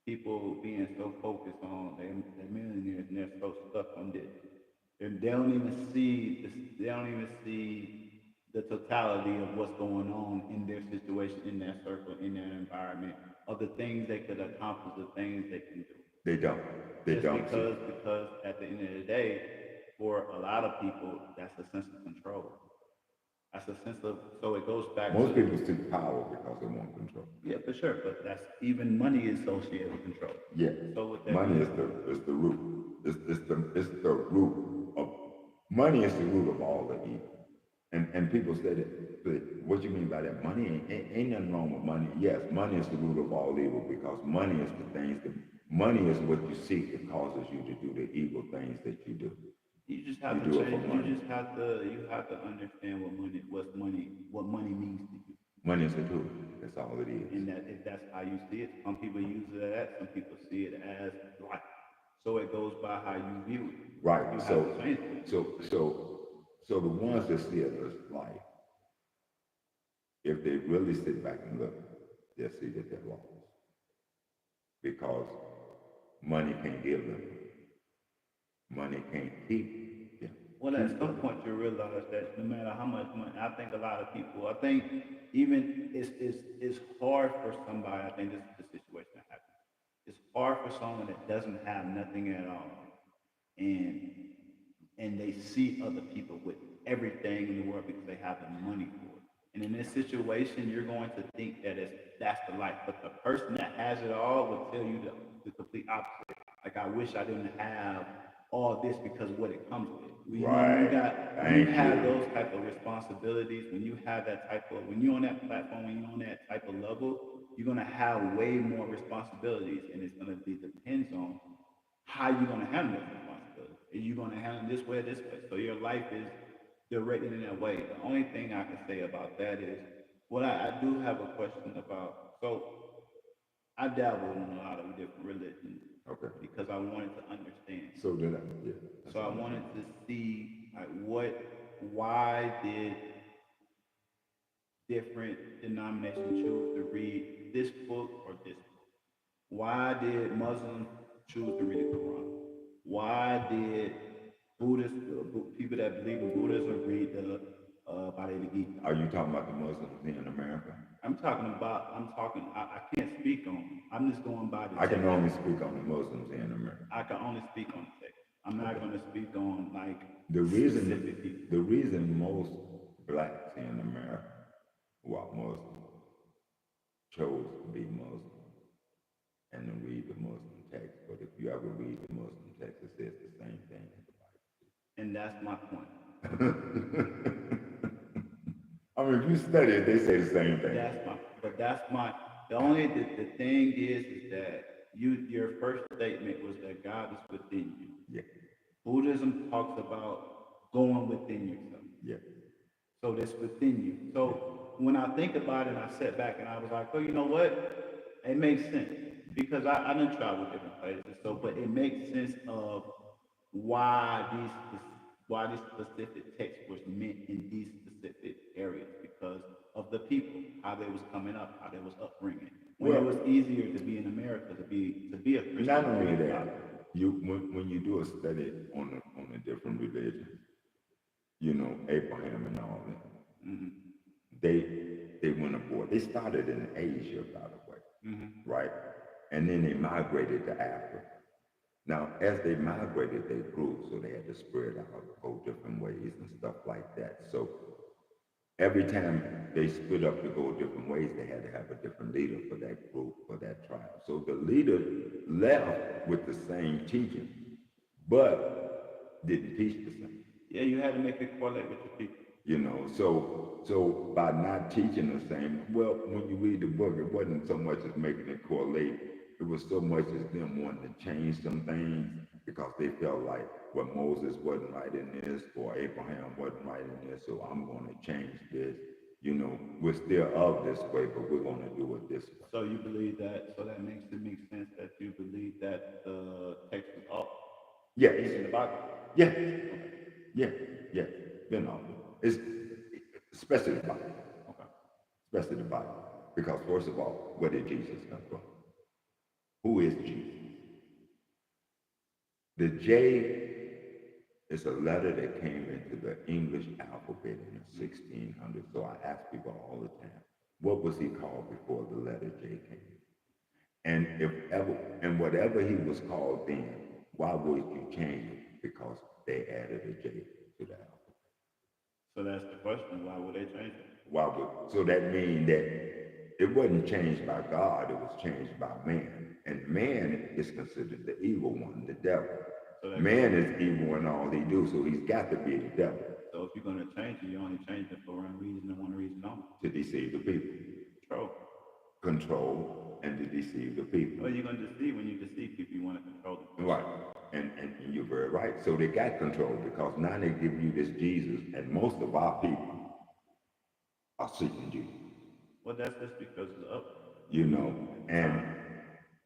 people being so focused on their millionaires and they're so stuck on this. They don't even see the totality of what's going on in their situation, in their circle, in their environment, of the things they could accomplish, the things they can do. They don't. Because at the end of the day, for a lot of people, that's a sense of control. That's a sense of, so it goes back Most people seek power because they want control. Yeah, for sure, but that's, even money is associated with control. Yeah, so with that money is the root. It's the root of, money is the root of all the evil. And people say that, but what you mean by that? Money ain't nothing wrong with money. Yes, money is the root of all evil because money is the things that, money is what you seek that causes you to do the evil things that you do. You just have to change. You have to understand what money means to you. Money is the tool. That's all it is. And that if that's how you see it, some people use it as, some people see it as life. So it goes by how you view it. Right. You So the ones that see it as life, if they really sit back and look, they'll see that they're lost. Because money can't give them. Money can't keep them. Well, at some point you realize that no matter how much money, I think a lot of people, I think even it's hard for somebody. I think this is the situation that happens. It's hard for someone that doesn't have nothing at all, and they see other people with everything in the world because they have the money for it. And in this situation, you're going to think that that's the life. But the person that has it all will tell you the complete opposite. Like, I wish I didn't have all this because of what it comes with. Right. When you Thank have you. those type of responsibilities, when you have that type of, when you're on that platform, when you're on that type of level, you're gonna have way more responsibilities, and it's gonna be depends on how you're gonna handle those responsibilities. Are you gonna handle this way or this way? So your life is directed in that way. The only thing I can say about that is, what I do have a question about. So I dabbled in a lot of different religions Okay. because I wanted to understand. So did I. Yeah. So I wanted to see like why did different denominations choose to read this book or this book? Why did Muslims choose to read the Quran? Why did Buddhists, people that believe in Buddhism, read the Bhagavad Gita? Are you talking about the Muslims in America? I can't speak on, I'm just going by the I can text. only speak on the Muslims in America. I can only speak on the text. I'm not going to speak on like The specific people. reason most blacks in America who are Muslim chose to be Muslim and to read the Muslim text. But if you ever read the Muslim text, it says the same thing as the Bible. And that's my point. I mean, if you study it, they say the same thing. The thing is that your first statement was that God is within you. Yeah. Buddhism talks about going within yourself. Yeah. So that's within you. So when I think about it, I sat back and I was like, oh, you know what? It makes sense because I didn't travel different places. So, but it makes sense of why these specific texts was meant in these specific areas because of the people, how they was coming up, how they was upbringing. When it was easier to be in America to be a Christian. Not only that, when you do a study on the different religions, you know, Abraham and all that, Mm-hmm. they went abroad. They started in Asia, by the way, Mm-hmm. right? And then they migrated to Africa. Now, as they migrated, they grew, so they had to spread out, go different ways and stuff like that. So every time they split up to go different ways, they had to have a different leader for that group, for that tribe. So the leader left with the same teaching, but didn't teach the same. Yeah, you had to make it correlate with the people. You know, so by not teaching the same, well, when you read the book, it wasn't so much as making it correlate. It was so much as them wanting to change some things because they felt like, well, Moses wasn't right in this, or Abraham wasn't right in this, so I'm going to change this. You know, we're still of this way, but we're going to do it this way. So you believe that? So that makes sense that you believe that the text is off. Yes. In the Bible. Yeah. Yeah. Yeah. Been off. It's especially the Bible. Okay. Especially the Bible, because first of all, where did Jesus come from? Who is Jesus? The J is a letter that came into the English alphabet in the 1600s. So I ask people all the time, what was he called before the letter J came? And whatever he was called then, why would you change it? Because they added a J to the alphabet. So that's the question. Why would they change it? So that means that it wasn't changed by God, it was changed by man. And man is considered the evil one, the devil. So man is evil in all he do, so he's got to be the devil. So if you're going to change it, you only change it for one reason and one reason only. To deceive the people. Control and to deceive the people. Well, you're going to deceive. When you deceive people, you want to control them. Right. And you're very right. So they got control because now they give you this Jesus, and most of our people are seeking Jesus. Well, that's just because of you know, and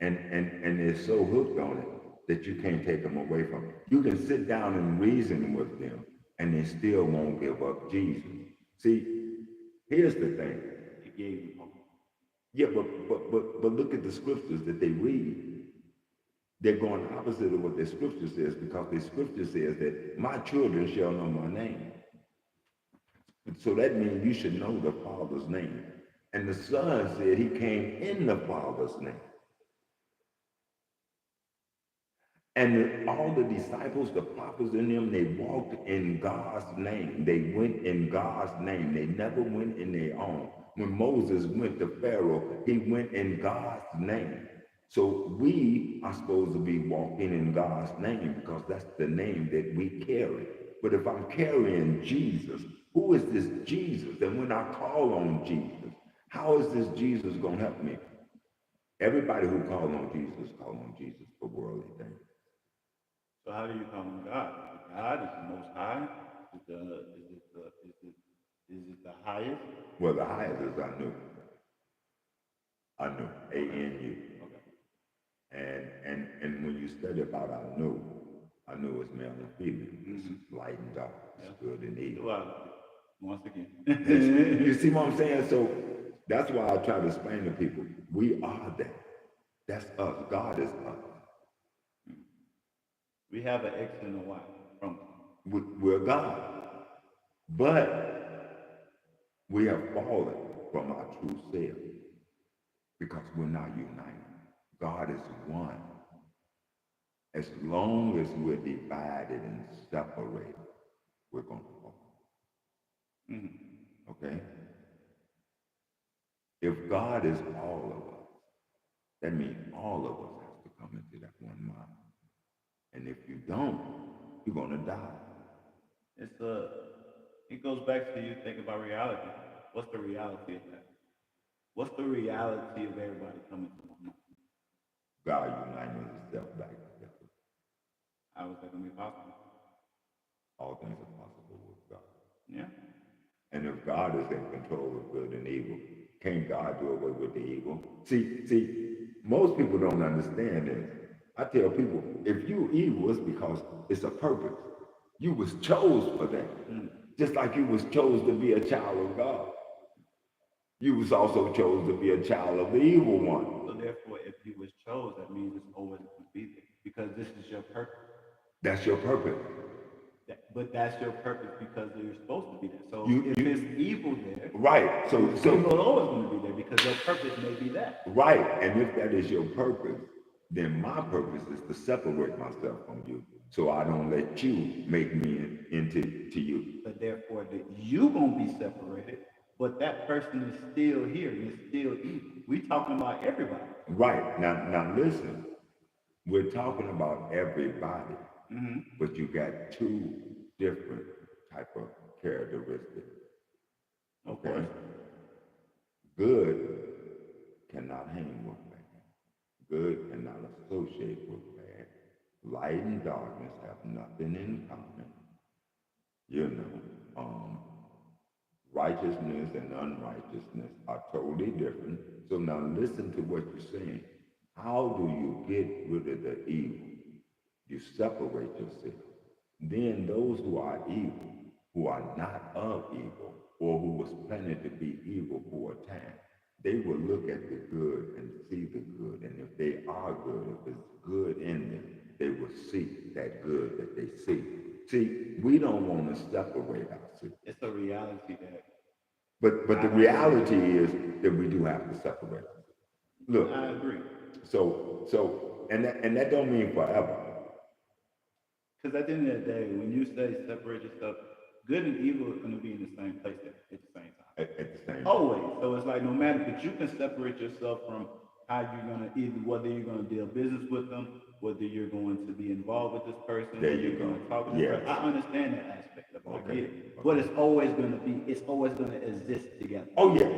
they're so hooked on it that you can't take them away from it. You can sit down and reason with them, and they still won't give up Jesus. See, here's the thing. It gave them hope. Yeah, but look at the scriptures that they read. They're going opposite of what the scripture says, because the scripture says that my children shall know my name. So that means you should know the Father's name. And the Son said he came in the Father's name. And all the disciples, the prophets in them, they walked in God's name. They went in God's name. They never went in their own. When Moses went to Pharaoh, he went in God's name. So we are supposed to be walking in God's name, because that's the name that we carry. But if I'm carrying Jesus, who is this Jesus? And when I call on Jesus, how is this Jesus going to help me? Everybody who calls on Jesus for worldly things. So how do you call him God? God is the Most High. Is it the highest? Well, the highest is Anu. Anu, A-N-U. Okay. And when you study about Anu is male and female. It's light and dark. It's good and evil. Well, once again. You see what I'm saying? So that's why I try to explain to people, we are that. That's us. God is us. We have an X and a Y from We're God. But we have fallen from our true self because we're not united. God is one. As long as we're divided and separated, we're going to fall. Mm-hmm. Okay? If God is all of us, that means all of us have to come into that one mind. And if you don't, you're going to die. It goes back to you think about reality. What's the reality of that? What's the reality of everybody coming to one mind? God uniting himself back together. How is that going to be possible? All things are possible with God. Yeah. And if God is in control of good and evil, can't God do away with the evil? See, most people don't understand this. I tell people, if you evil, it's because it's a purpose. You was chose for that. Just like you was chose to be a child of God. You was also chose to be a child of the evil one. So therefore, if you was chose, that means it's always going to be there. Because this is your purpose. That's your purpose. But that's your purpose because you're supposed to be there. So if it's evil there, right. So evil is always going to be there because your purpose may be that. Right. And if that is your purpose, then my purpose is to separate myself from you, so I don't let you make me into you. But therefore, that you gonna be separated, but that person is still here and is still evil. We talking about everybody. Right. Now listen. We're talking about everybody, but you got two different type of characteristics. Okay. Good cannot hang with bad. Good cannot associate with bad. Light and darkness have nothing in common. Righteousness and unrighteousness are totally different. So now listen to what you're saying. How do you get rid of the evil? You separate yourself. Then those who are evil, who are not of evil, or who was planning to be evil for a time, they will look at the good and see the good. And if they are good, if it's good in them, they will see that good that they see. See, we don't want to separate ourselves. It's a reality that. But the reality is that we do have to separate ourselves. Look. I agree. And that don't mean forever. Because at the end of the day, when you say separate yourself, good and evil are going to be in the same place at the same time. At the same time. Always. So it's like no matter, but you can separate yourself from how you're going to either, whether you're going to deal business with them, whether you're going to be involved with this person, there whether you you're go. going to talk to this person. I understand that aspect of it. Okay. I get it. But it's always going to exist together. Oh, yeah.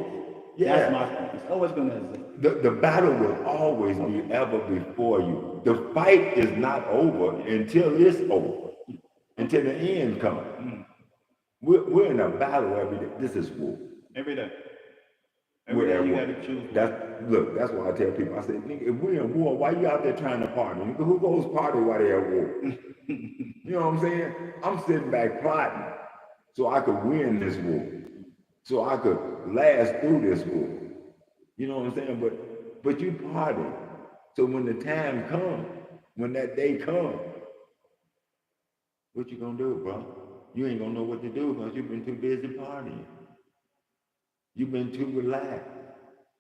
Yeah. That's my point. It's always going to exist. The battle will always be ever before you. The fight is not over until it's over, until the end comes. We're in a battle every day. This is war. Every day. Every day you got to choose. That's why I tell people, I say, nigga, if we're in war, why you out there trying to party? Nigga, who goes party while they're at war? You know what I'm saying? I'm sitting back plotting so I could win this war, so I could last through this war. You know what I'm saying? But you party. So when the time comes, When that day comes, what you gonna do, bro? You ain't gonna know what to do because you've been too busy partying. You've been too relaxed.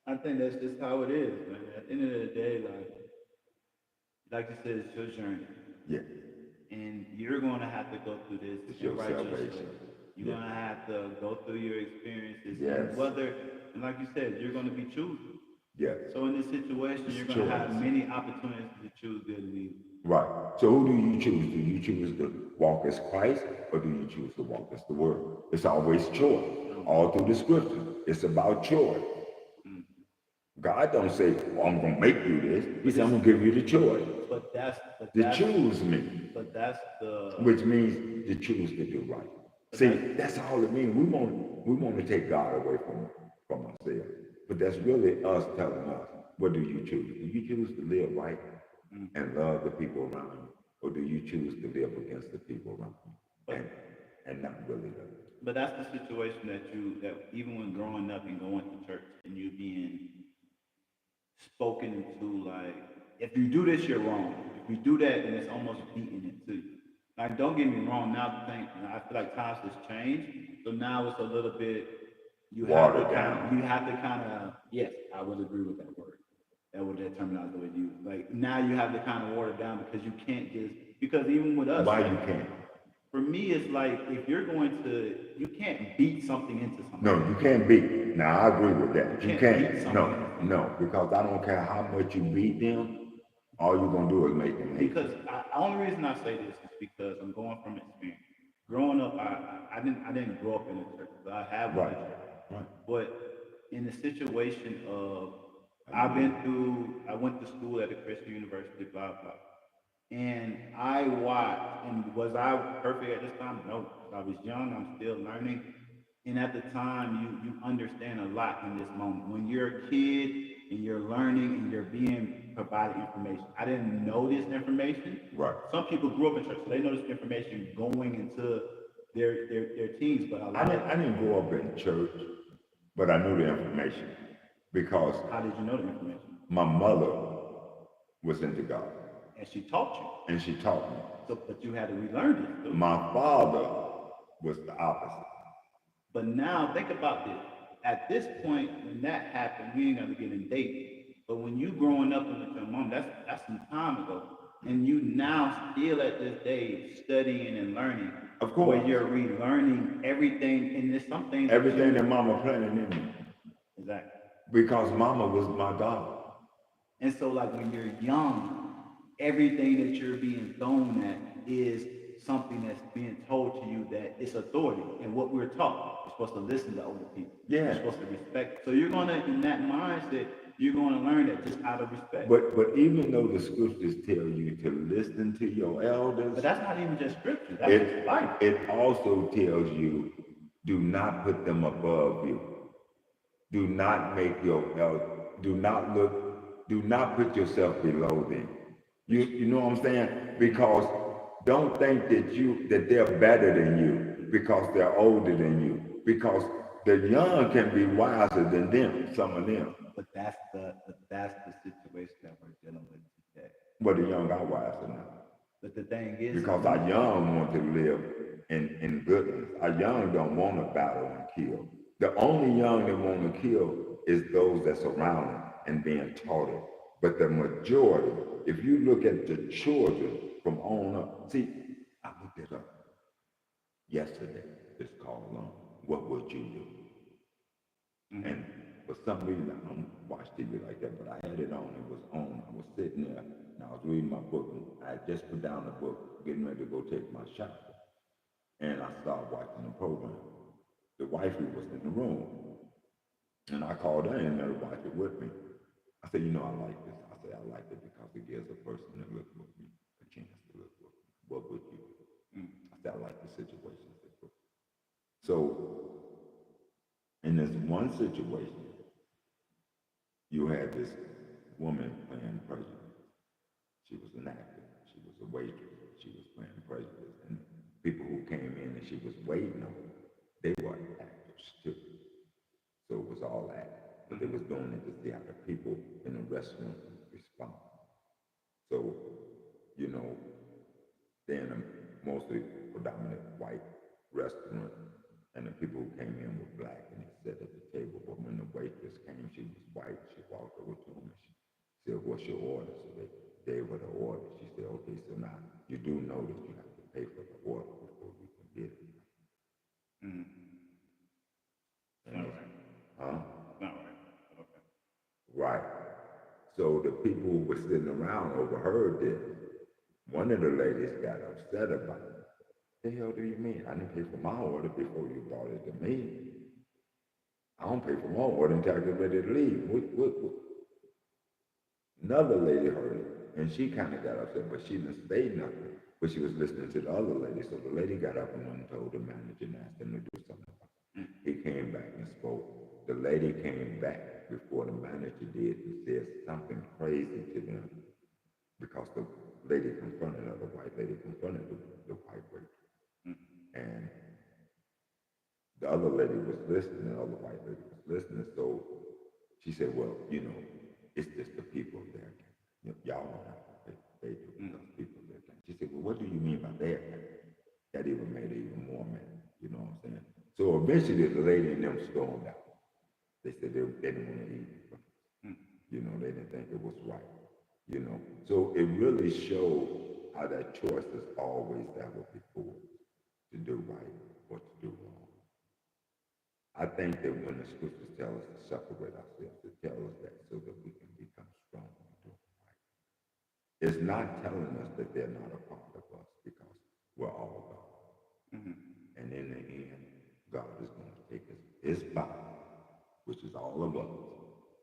I think that's just how it is, man. At the end of the day, like you said, it's your journey. Yeah. And you're going to have to go through this It's and your write your salvation. story. You're Yeah. going to have to go through your experiences. Yes. And like you said, you're going to be choosing. Yes. So in this situation, It's you're going to have choice. many opportunities to choose good and evil. Right. So who do you choose? Do you choose to walk as Christ or do you choose to walk as the Word? It's always choice. All through the scripture. It's about choice. God don't say, well, I'm going to make you this. He said, I'm going to give you the choice. But that's To choose me. But that's the... Which means to choose to do right. See, that's all it means. We want to take God away from ourselves. But that's really us telling us, what do you choose? Do you choose to live right and love the people around you? Or do you choose to live against the people around you and not really love? But that's the situation that even when growing up and going to church and you being spoken to, like, if you do this, you're wrong. If you do that, then it's almost beating it to you. Like, don't get me wrong, now I feel like times has changed, so now it's a little bit, you have to kind of, yes, I would agree with that word. That terminology would use. Like, now you have to kind of water it down because you can't because even with us. Why like, you can't? For me, it's like, if you're you can't beat something into something. No, you can't beat. Now, I agree with that. You can't. Beat No, because I don't care how much you beat them, all you're going to do is make them hate. Because the only reason I say this is because I'm going from experience. Growing up, I didn't grow up in a church, but I have been in a church. Right. But in the situation of, I went to school at a Christian university, blah, blah. And I watched, and was I perfect at this time? No. I was young, I'm still learning. And at the time, you understand a lot in this moment. When you're a kid and you're learning and you're being provided information. I didn't know this information. Right. Some people grew up in church, so they know this information going into their teens. But I didn't grow up in church, but I knew the information because. How did you know the information? My mother was into God. And she taught you. And she taught me. So, but you had to relearn it. Too. My father was the opposite. But now think about this. At this point, when that happened, we ain't gonna get in date. But when you growing up with your mom, that's some time ago. And you now still at this day studying and learning. Of course. Where you're relearning everything, and there's something. Everything that mama planted in me. Exactly. Because mama was my God. And so, like, when you're young, everything that you're being thrown at is something that's being told to you that it's authority. And what we're taught, you're supposed to listen to older people. Yeah. You're supposed to respect. So you're gonna, in that mindset, you're gonna learn that just out of respect. But even though the scriptures tell you to listen to your elders, but that's not even just scripture. That's just life. It also tells you, do not put them above you. Do not make do not put yourself below them. You know what I'm saying? Because don't think that they're better than you because they're older than you. Because the young can be wiser than them, some of them. But that's the situation that we're dealing with today. Well, the young are wiser now. But the thing is, because our young want to live in goodness. Our young don't want to battle and kill. The only young that want to kill is those that's around them and being taught it. But the majority, if you look at the children from on up, see, I looked it up yesterday. It's called What Would You Do? Mm-hmm. And for some reason, I don't watch TV like that, but I had it on. It was on. I was sitting there, and I was reading my book, and I had just put down the book, getting ready to go take my shower. And I started watching the program. The wifey was in the room, and I called her in there to watch it with me. I said, I like this. I said, I like it because it gives a person that looks with me a chance to look with me. What would you do? I said, I like the situation. So, in this one situation, you had this woman playing prejudice. She was an actor. She was a waitress. She was playing prejudice. And people who came in and she was waiting on, they were actors too. So it was all act. But they was doing it to see how the people in the restaurant respond. So mostly predominant white restaurant, and the people who came in were black, and they sat at the table. But when the waitress came, she was white. She walked over to them and she said, "What's your order?" So they gave her the order. She said, "Okay, so now you do know that you have to pay for the order before we can get it." It's not right. Huh? It's not right. Okay. Right. So the people who were sitting around overheard this. One of the ladies got upset about it. The hell do you mean? I didn't pay for my order before you brought it to me. I don't pay for my order until I get ready to leave. What? Another lady heard it, and she kind of got upset, but she didn't say nothing. But she was listening to the other lady, so the lady got up and went and told the manager and asked him to do something about it. He came back and spoke. The lady came back before the manager did and said something crazy to them because the lady confronted her, the white lady confronted the white lady. And the other lady was listening, the other white lady was listening, so she said, "Well, you know, it's just the people there. Y'all don't have to pay to because people there." She said, "Well, what do you mean by that?" That even made her even more mad, you know what I'm saying? So eventually the lady and them stormed out. They said they didn't want to eat. You know, they didn't think it was right. You know, so it really showed how that choice is always there before to do right or to do wrong. I think that when the scriptures tell us to separate ourselves, to tell us that so that we can become strong and do right. It's not telling us that they're not a part of us because we're all God. And in the end, God is going to take his body, which is all of us,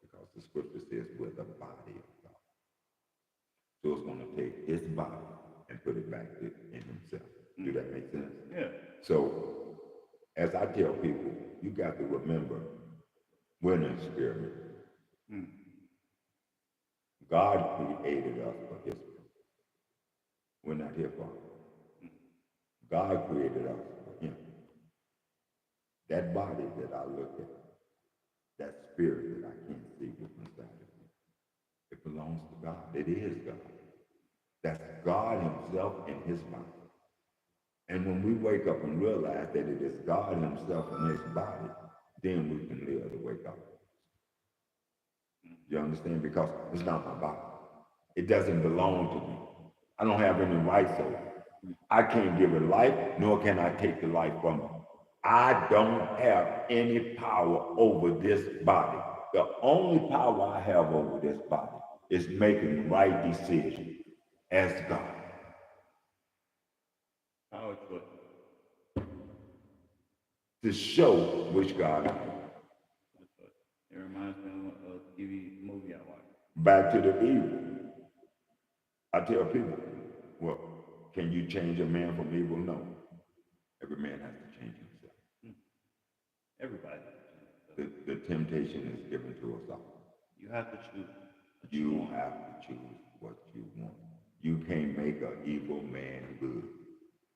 because the scripture says we're the body of God. So it's going to take his body and put it back in himself. Do that make sense? Yeah. So, as I tell people, you got to remember, we're an experiment. God created us for his purpose. We're not here for him. God created us for him. That body that I look at, that spirit that I can't see what's inside of me, it belongs to God. It is God. That's God himself in his body. And when we wake up and realize that it is God himself in his body, then we can live the way God wants. You understand? Because it's not my body. It doesn't belong to me. I don't have any rights over it. I can't give it life, nor can I take the life from it. I don't have any power over this body. The only power I have over this body is making the right decision as God. Power choice. To show which God I am. It reminds me of a TV movie I watched. Back to the evil. I tell people, well, can you change a man from evil? No. Every man has to change himself. Everybody. The temptation is given to us all. You have to choose. You have to choose what you want. You can't make an evil man good.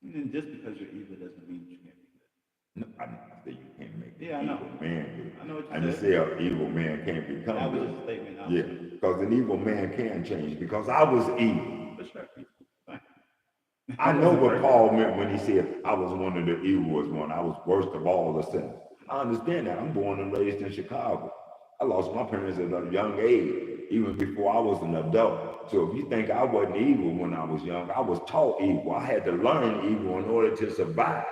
And just because you're evil doesn't mean you can't be good. No, I didn't say you can't make Yeah, I an know. evil man good. I know what you I just said. say an evil man can't become That was good. a statement. Yeah, because an evil man can change. Because I was evil. For sure. I know what Paul meant when he said, I was one of the evilest one. I was worst of all the sinners. I understand that. I'm born and raised in Chicago. I lost my parents at a young age, even before I was an adult. So if you think I wasn't evil when I was young, I was taught evil. I had to learn evil in order to survive.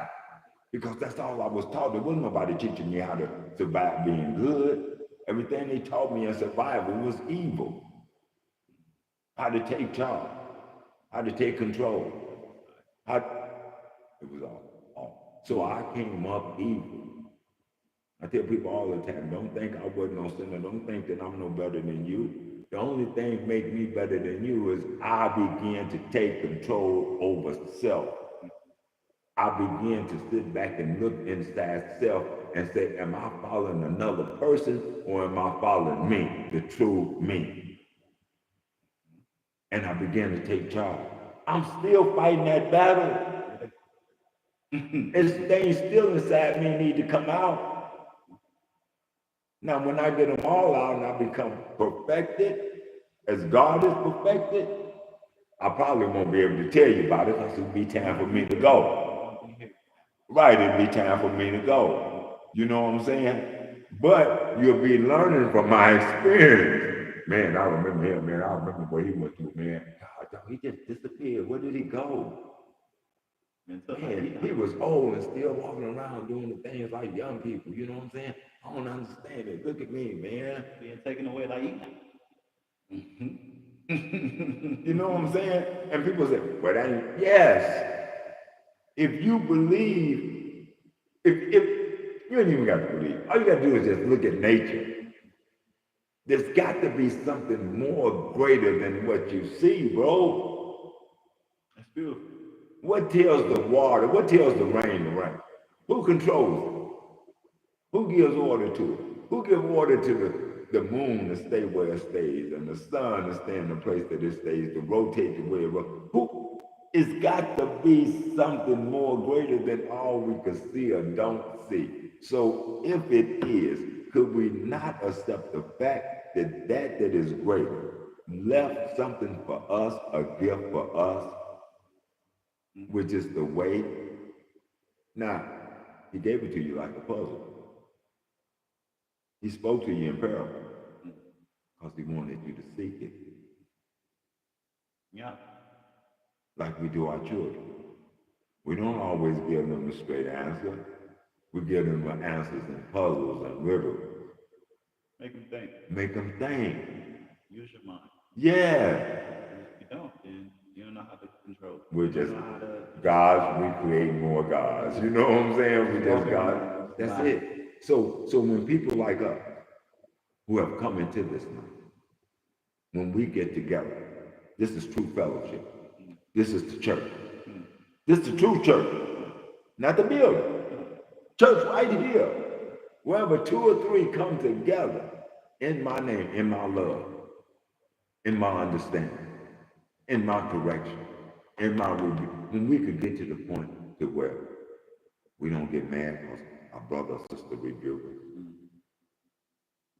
Because that's all I was taught. There wasn't nobody teaching me how to survive being good. Everything they taught me in survival was evil. How to take charge, how to take control. It was all. So I came up evil. I tell people all the time, don't think I wasn't no sinner. Don't think that I'm no better than you. The only thing make me better than you is I begin to take control over self. I begin to sit back and look inside self and say, am I following another person or am I following me, the true me? And I begin to take charge. I'm still fighting that battle. It's things still inside me need to come out. Now, when I get them all out and I become perfected, as God is perfected, I probably won't be able to tell you about it because it'll be time for me to go. Right, it'll be time for me to go. You know what I'm saying? But you'll be learning from my experience. Man, I remember him, man. I remember what he went through, man. God, he just disappeared. Where did he go? Man, he was old and still walking around doing the things like young people. You know what I'm saying? I don't understand it. Look at me, man. Being taken away like you. You know what I'm saying? And people say, well, that ain't, yes. If you believe, if you ain't even got to believe, all you got to do is just look at nature. There's got to be something more greater than what you see, bro. That's beautiful. What tells the water? What tells the rain to rain? Who controls it? Who gives order to it? Who gives order to the moon to stay where it stays and the sun to stay in the place that it stays, to rotate the way it rotates? Who? It's got to be something more greater than all we can see or don't see. So if it is, could we not accept the fact that that is greater left something for us, a gift for us, which is the way? Now, he gave it to you like a puzzle. He spoke to you in parable because he wanted you to seek it. Yeah. Like we do our children. We don't always give them a straight answer. We give them answers in puzzles and riddles. Make them think. Make them think. Use your mind. Yeah. If you don't, then you don't know how to control it. We're just gods, we create more gods. You know what I'm saying? We're just gods. That's it. So when people like us who have come into this now, when we get together, this is true fellowship. This is the church. This is the true church, not the building. Church right here. Wherever 2 or 3 come together in my name, in my love, in my understanding, in my correction, in my rebuke. When we could get to the point to where we don't get mad because our brother or sister rebuke us.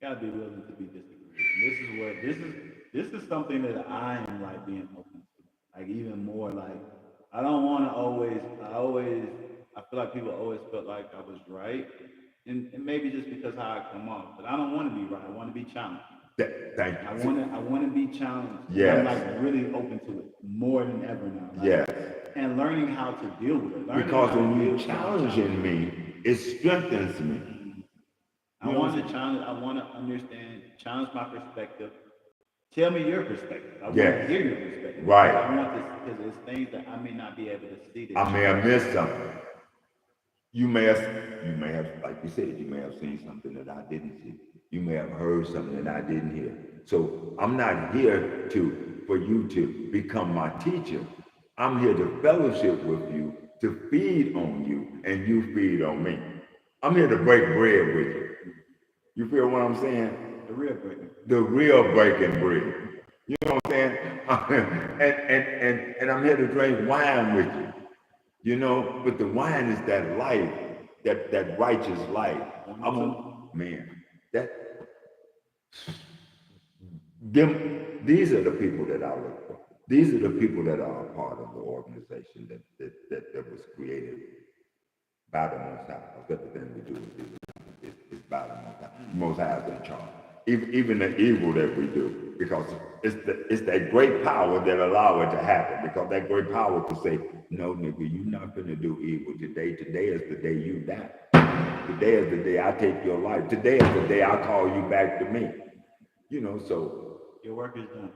Gotta be willing to be disagreeable. This is something that I am like being open to. Like even more like I don't wanna I feel like people always felt like I was right. And maybe just because how I come off. But I don't want to be right. I want to be challenged. Thank you. I want to be challenged. Yes. I'm like really open to it more than ever now. Like, yes. And learning how to deal with it. Because when you're challenging me, it strengthens me. I want to challenge. I want to understand. Challenge my perspective. Tell me your perspective. I want to hear your perspective. Right. I want this because there's things that I may not be able to see. I may have missed something. You may have, like you said, you may have seen something that I didn't see. You may have heard something that I didn't hear. So I'm not here for you to become my teacher. I'm here to fellowship with you, to feed on you, and you feed on me. I'm here to break bread with you. You feel what I'm saying? The real breaking. The real breaking bread. You know what I'm saying? and I'm here to drink wine with you. You know, but the wine is that life, that righteous life. These are the people that I look for. These are the people that are a part of the organization that was created by the Most High. That's the thing we do is by the Most High. The Most High is in charge. Even the evil that we do, because it's that great power that allow it to happen. Because that great power to say, no, nigga, you're not gonna do evil today. Today is the day you die. Today is the day I take your life. Today is the day I call you back to me. You know, so your work is done.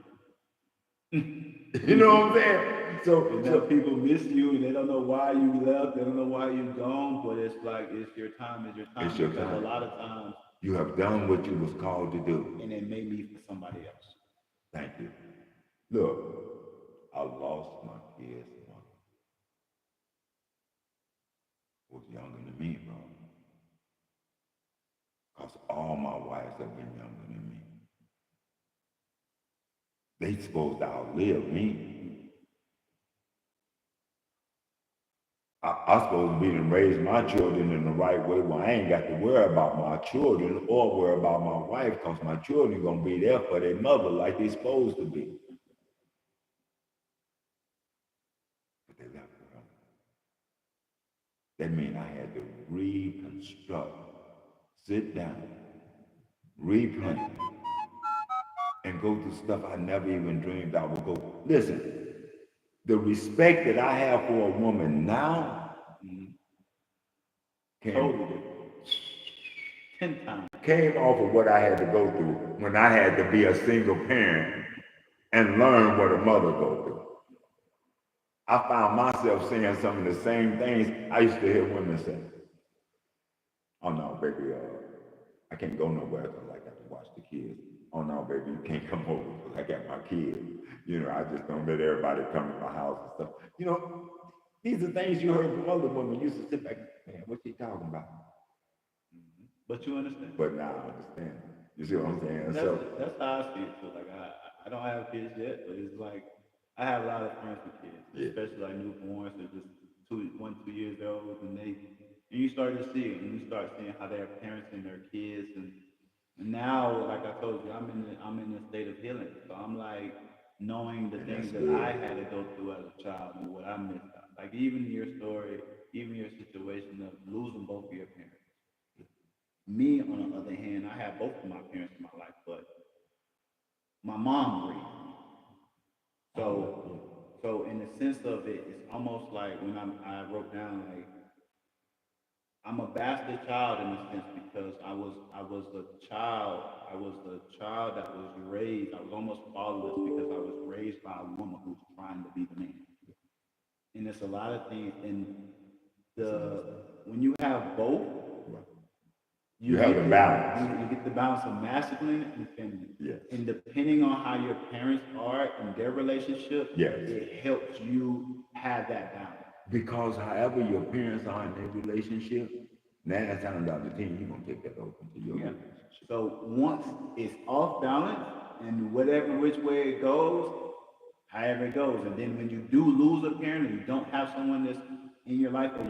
You know what I'm saying? So people miss you. They don't know why you left. They don't know why you gone. But it's like it's your time. It's your time. It's your time. A lot of times you have done what you was called to do, and it may be for somebody else. Thank you. Look, I lost my kid's mother. Was younger than me, bro. Because all my wives have been younger than me. They supposed to outlive me. I'm supposed to be and raise my children in the right way where I ain't got to worry about my children or worry about my wife, because my children gonna be there for their mother like they supposed to be. That means I had to reconstruct, sit down, replan, and go through stuff I never even dreamed I would go. Listen, the respect that I have for a woman now Totally came, different. 10 times. came off of what I had to go through when I had to be a single parent and learn what a mother goes through. I found myself saying some of the same things I used to hear women say. Oh no, baby, I can't go nowhere because I got to watch the kids. Oh no, baby, you can't come over because I got my kids. You know, I just don't let everybody come to my house and stuff. You know, these are things you heard from other women. You used to sit back, man, what you talking about? But you understand. But now I understand. You see what I'm saying? That's how I see it too. Like I don't have kids yet, but it's like I have a lot of friends with kids, especially like newborns or just 2 years old, and you start to see it, and you start seeing how they're parenting their kids, and now, like I told you, I'm in a state of healing, so I'm like knowing the things that I had to go through as a child and what I missed out. Like even your story, even your situation of losing both of your parents. Me, on the other hand, I have both of my parents in my life, but my mom raised me. So in the sense of it, it's almost like when I wrote down like I'm a bastard child in a sense because I was a child. I was a child that was raised. I was almost fatherless because I was raised by a woman who's trying to be the man. And there's a lot of things in when you have both, you have the balance. You get the balance of masculine and feminine. Yes. And depending on how your parents are in their relationship, yes, it helps you have that balance. Because however your parents are in their relationship, 9 times out of 10, you're going to take that over into your relationship. So once it's off balance, and whatever which way it goes, however it goes, and then when you do lose a parent and you don't have someone that's in your life or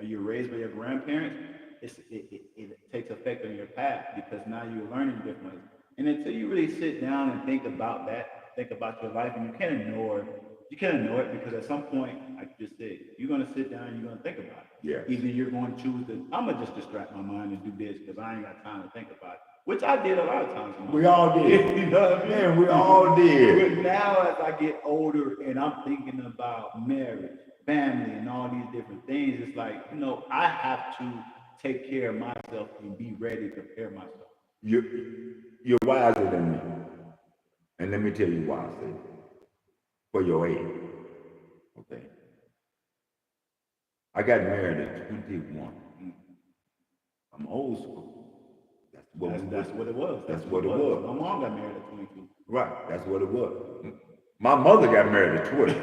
you're raised by your grandparents, it takes effect on your path because now you're learning differently. And until you really sit down and think about that, think about your life, and you can't ignore it because at some point, like you just said, you're going to sit down and you're going to think about it. Yeah. Either you're going to choose to, I'm going to just distract my mind and do this because I ain't got time to think about it, which I did a lot of times. We all did. You know what I mean? Man, we all did. But now as I get older and I'm thinking about marriage, family, and all these different things, it's like, I have to take care of myself and be ready to prepare myself. You're wiser than me. And let me tell you why I say it. For your age. Okay. I got married at 21. I'm old school. That's what it was. That's what it was. My mom got married at 22. Right. That's what it was. My mother got married at 20.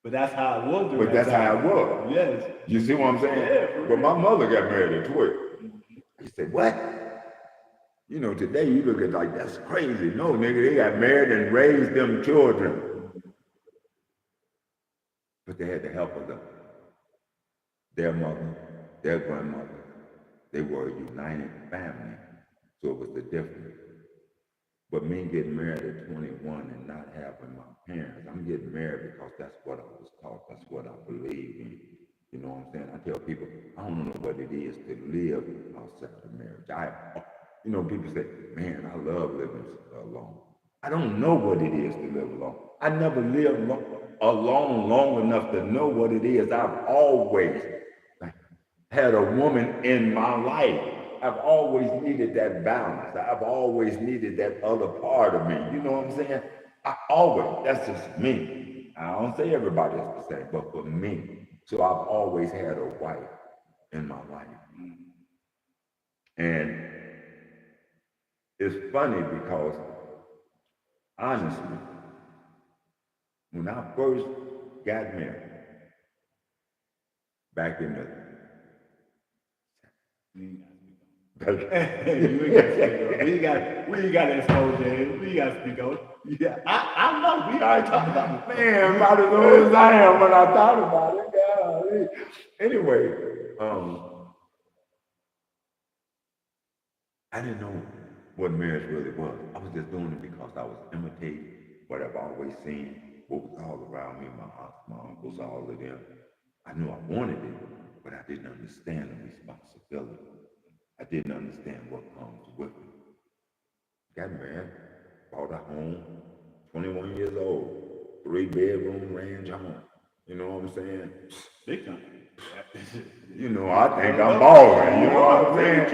But that's how it was. But that's how it was. Yes. You see what I'm saying? Yeah, but my mother got married at 12. You say, what? Today you look at like, that's crazy. No, nigga, they got married and raised them children. But they had the help of them. Their mother, their grandmother. They were a united family. So it was the difference. But me getting married at 21 and not having my parents, I'm getting married because that's what I was taught. That's what I believe in. You know what I'm saying? I tell people, I don't know what it is to live outside of marriage. People say, man, I love living alone. I don't know what it is to live alone. I never lived alone long enough to know what it is. I've always had a woman in my life. I've always needed that balance. I've always needed that other part of me. You know what I'm saying? That's just me. I don't say everybody else the same, but for me. So I've always had a wife in my life. And it's funny because, honestly, when I first got married, back in the... We got to expose it. We got to speak on it. Yeah, I know. We already talked about it. Man, about as old as I am when I thought about it. God. Anyway, I didn't know what marriage really was. I was just doing it because I was imitating what I've always seen, what was all around me, my aunts, my uncles, all of them. I knew I wanted it, but I didn't understand the responsibility. I didn't understand what comes with it. Got married, bought a home, 21 years old, 3-bedroom ranch home. You know what I'm saying? Big time. You know, I think I'm balling. You know what I'm saying?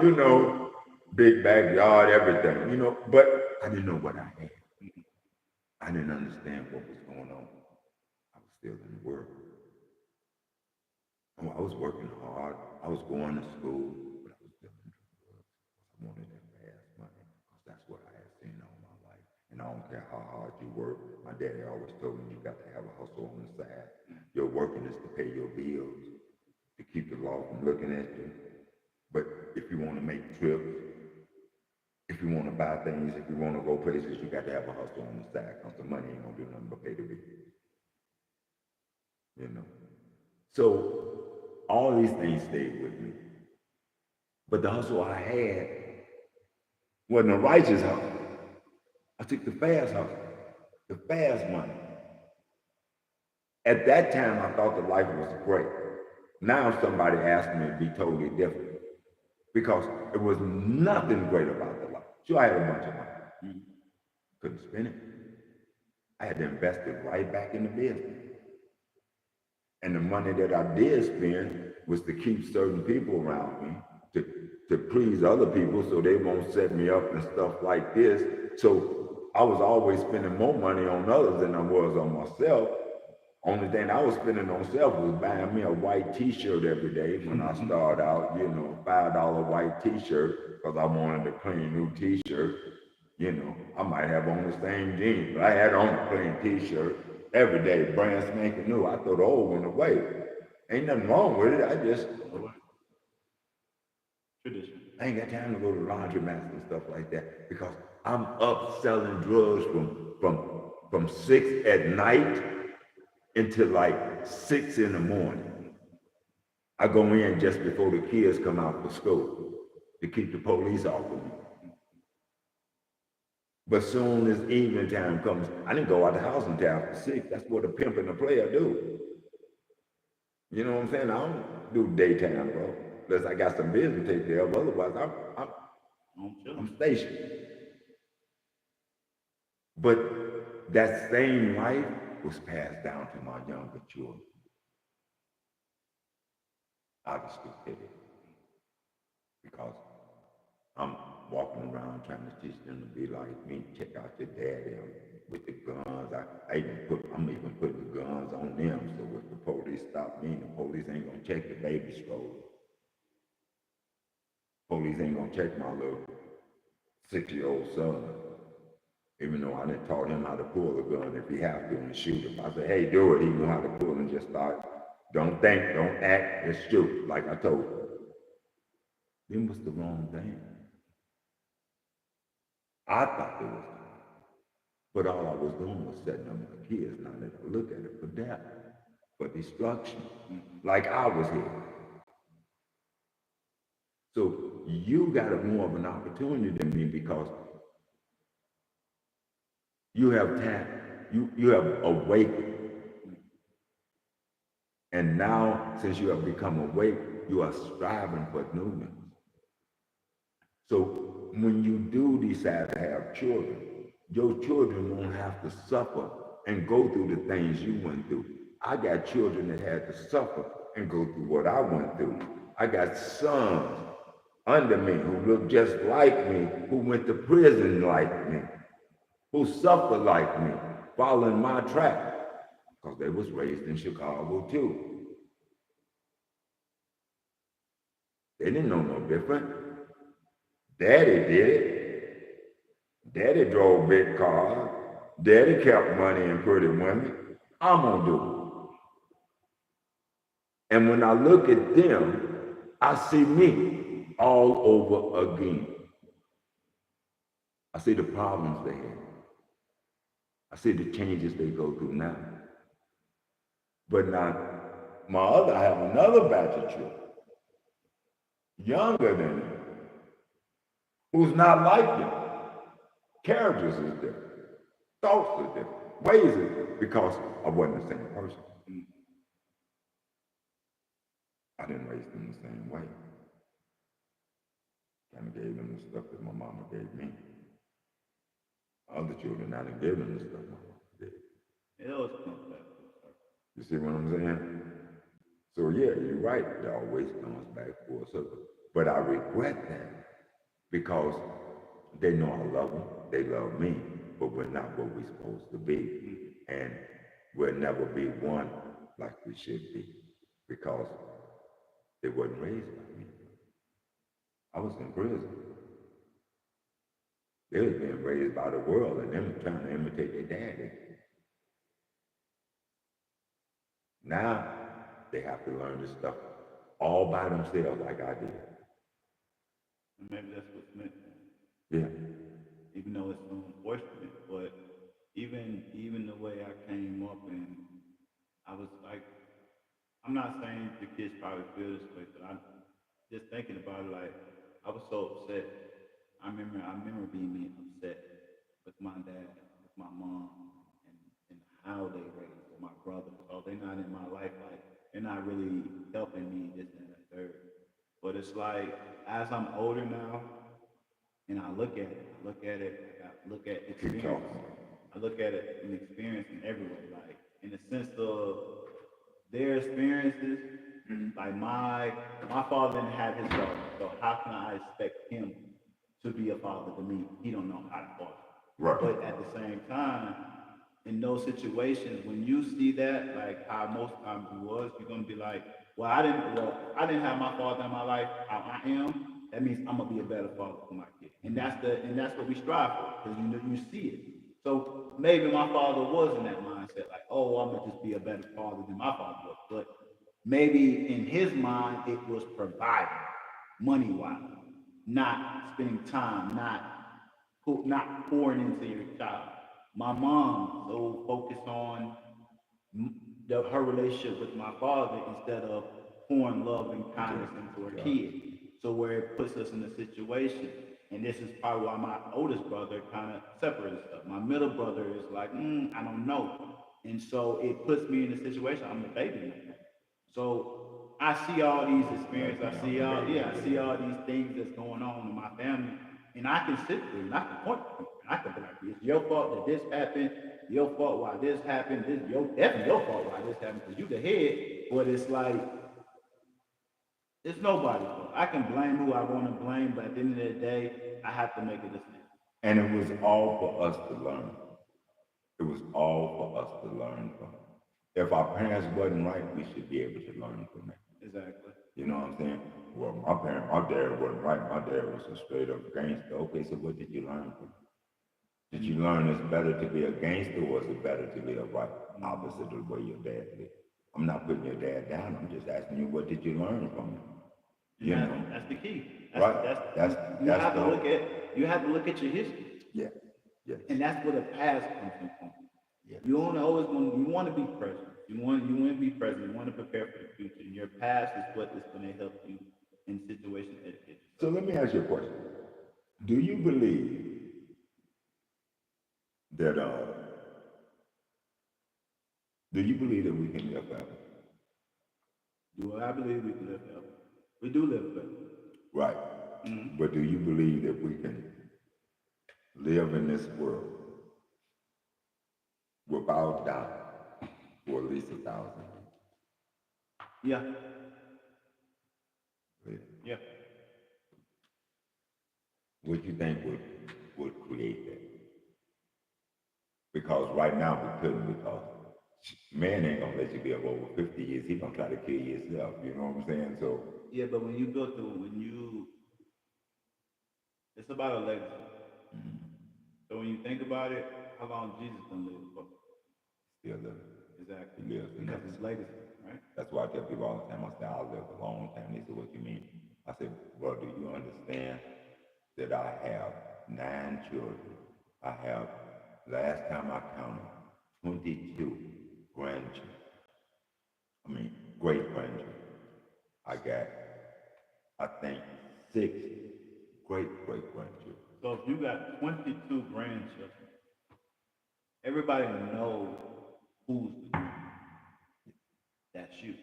You know, big backyard, everything. You know, but I didn't know what I had. I didn't understand what was going on. I was still in the world. I was working hard. I was going to school, but I was still in drugs. I wanted that fast money because that's what I had seen all my life. And I don't care how hard you work. My daddy always told me you got to have a hustle on the side. Your working is to pay your bills, to keep the law from looking at you. But if you want to make trips, if you want to buy things, if you want to go places, you got to have a hustle on the side because the money ain't going to do nothing but pay the bills. You know? So all these things stayed with me. But the hustle I had wasn't a righteous hustle. I took the fast hustle, the fast money. At that time, I thought the life was great. Now, if somebody asked me, it'd be totally different. Because it was nothing great about the life. Sure, I had a bunch of money. Couldn't spend it. I had to invest it right back in the business. And the money that I did spend was to keep certain people around me, to please other people so they won't set me up and stuff like this. So I was always spending more money on others than I was on myself. Only thing I was spending on self was buying me a white t-shirt every day when I started out, you know, $5 white t-shirt because I wanted a clean new t-shirt. You know, I might have on the same jeans, but I had on a clean t-shirt every day, brand spanking new. I throw the old one away. Ain't nothing wrong with it. I just tradition. I ain't got time to go to laundromats and stuff like that because I'm up selling drugs from 6 at night until like 6 in the morning. I go in just before the kids come out for school to keep the police off of me. But soon as evening time comes, I didn't go out the house until after 6. That's what a pimp and a player do. You know what I'm saying? I don't do daytime, bro. Unless I got some business to take care of. Otherwise, I'm stationed. But that same life was passed down to my younger children. Out of stupidity. Because I'm walking around trying to teach them to be like me, check out your daddy with the guns. I'm even putting the guns on them, so if the police stop me, the police ain't gonna check the baby stroller. Police ain't gonna check my little 6-year-old son. Even though I didn't taught him how to pull a gun if he have to and shoot him. I said, hey, do it. He knew how to pull and just start. Don't think, don't act, just shoot, like I told him. Then was the wrong thing. I thought it was, but all I was doing was setting up my kids. Now that I look at it, for death, for destruction, like I was here. So you got more of an opportunity than me because you have time, you have awakened. And now, since you have become awake, you are striving for newness. So when you do decide to have children, your children won't have to suffer and go through the things you went through. I got children that had to suffer and go through what I went through. I got sons under me who look just like me, who went to prison like me, who suffered like me, following my track, because they was raised in Chicago too. They didn't know no different. Daddy did it. Daddy drove big cars. Daddy kept money and pretty women. I'm gonna do it. And when I look at them, I see me all over again. I see the problems they have. I see the changes they go through now. But now, I have another batch of children, younger than them, who's not like them. Characters is different. Thoughts are different. Ways are different because I wasn't the same person. I didn't raise them the same way. Kind of gave them the stuff that my mama gave me. Other children, I didn't give them the stuff my mama gave. It always comes back to a circle. You see what I'm saying? So yeah, you're right. It always comes back full circle. But I regret that because they know I love them. They love me, but we're not what we're supposed to be, and we'll never be one like we should be because they wasn't raised by me. I was in prison. They was being raised by the world and them trying to imitate their daddy. Now they have to learn this stuff all by themselves like I did. And maybe that's what's meant. Yeah. Even though it's so unfortunate, but even the way I came up and I was like, I'm not saying the kids probably feel this way, but I'm just thinking about it. Like I was so upset. I remember being upset with my dad, with my mom, and how they raised my brother. So they're not in my life. Like they're not really helping me. This and that, third. But it's like as I'm older now, and I look at it, I look at experience. I look at it and experience in every way, like in the sense of their experiences. Like my father didn't have his daughter, so how can I expect him to be a father to me? He don't know how to father. Right. But at the same time, in those situations, when you see that, like how most times it was, you're gonna be like, well, I didn't have my father in my life. I am. That means I'm gonna be a better father for my kid, and that's what we strive for, because you see it. So maybe my father was in that mindset, like, oh, I'm gonna just be a better father than my father was, but maybe in his mind it was providing money wise, not spending time, not pouring into your child. My mom so focused on her relationship with my father instead of pouring love and kindness into her kid. So where it puts us in a situation, and this is probably why my oldest brother kind of separated stuff. My middle brother is like, I don't know, and so it puts me in a situation. I'm the baby now. So I see all these experiences. I see all these things that's going on in my family, and I can sit there and I can point to people, and I can be like, "It's your fault that this happened. Your fault why this happened. This definitely your fault why this happened because you the head." But it's like it's nobody's fault. I can blame who I want to blame, but at the end of the day, I have to make a decision. And it was all for us to learn. It was all for us to learn from. If our parents wasn't right, we should be able to learn from it. Exactly. You know what I'm saying? Well, my dad wasn't right. My dad was a straight up gangster. Okay, so what did you learn from? Did you learn it's better to be a gangster or is it better to live right opposite of the way your dad lived? I'm not putting your dad down. I'm just asking you, what did you learn from him? You know? That's the key. Right. You have to look at your history. Yeah. Yeah. And that's where the past comes from. Yeah. You want to be present. You want to be present. You want to prepare for the future. And your past is what is going to help you in situations that get you. So let me ask you a question. Do you believe that we can live forever? Do I believe we can live forever? We do live forever. Right. Mm-hmm. But do you believe that we can live in this world without doubt for at least 1,000 years? Yeah. Yeah. What do you think would create that? Because right now we couldn't, because man ain't gonna let you live over 50 years. He gonna try to kill yourself. You know what I'm saying? So yeah, but when you go through, it's about a legacy. Mm-hmm. So when you think about it, how long Jesus gonna live for? Still living. Exactly. He lives because it's legacy, right? That's why I tell people all the time. I say I'll live a long time. They say, what you mean? I said, well, do you understand that I have 9 children? I have, last time I counted, 22 grandchildren. Great grandchildren. I got, I think, 6 great grandchildren. So if you got 22 grandchildren, everybody knows who's the grand. That's you.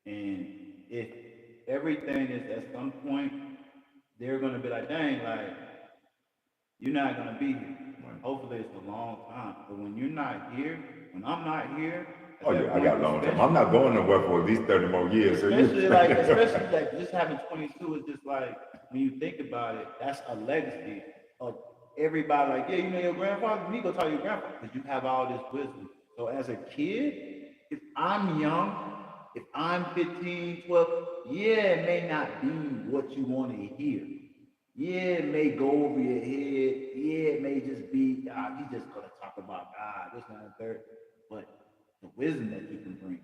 And if everything is at some point, they're gonna be like, dang, like you're not gonna be here. Right. Hopefully it's a long time. But when you're not here, when I'm not here, at Oh that yeah, I point, got a long time. I'm not going nowhere for at least 30 more years. So especially like just having 22 is just like when you think about it, that's a legacy of everybody. Like, yeah, you know your grandfather, me go tell your grandfather because you have all this wisdom. So as a kid, if I'm young, if I'm 15, 12, yeah, it may not be what you want to hear. Yeah, it may go over your head. Yeah, it may just be, he's just gonna talk about God, this and that, third. But the wisdom that you can bring,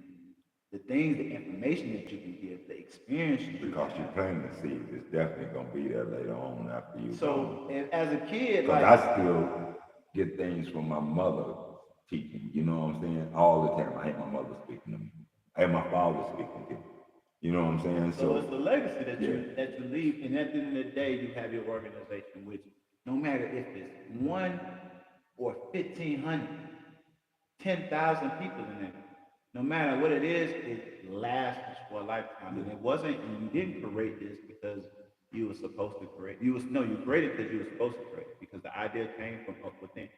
the things, the information that you can give, the experience you because have. you're planting the seed, it's definitely gonna be there later on after you. So as a kid, because like I still get things from my mother teaching. You know what I'm saying? All the time, I had my mother speaking to me. I had my father speaking to me. You know what I'm saying? so it's the legacy that yeah. you leave, and at the end of the day, you have your organization, which no matter if it's 1 or 1,500, 10,000 people in there, no matter what it is, it lasts for a lifetime. And it wasn't, and you didn't create this because you were supposed to create. You created because you were supposed to create, because the idea came from up within.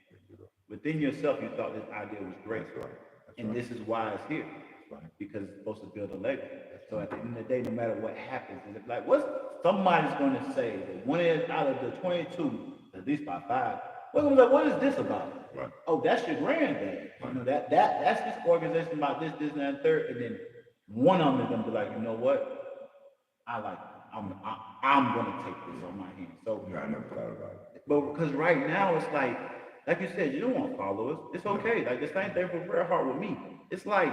Within yourself, you thought this idea was great. That's right. And this is why it's here. Right. Because it's supposed to build a legacy. So at the end of the day, no matter what happens, it's like somebody's going to say that one out of the 22, at least by 5, what is this about? Right. Oh, that's your granddad. Right. You know that's this organization about this, and that, third, and then one of them is going to be like, you know what? I like it. I'm going to take this on my hands. So I never thought about it. but because right now it's like you said, you don't want followers. It's okay. Like the same thing for Bret Hart with me. It's like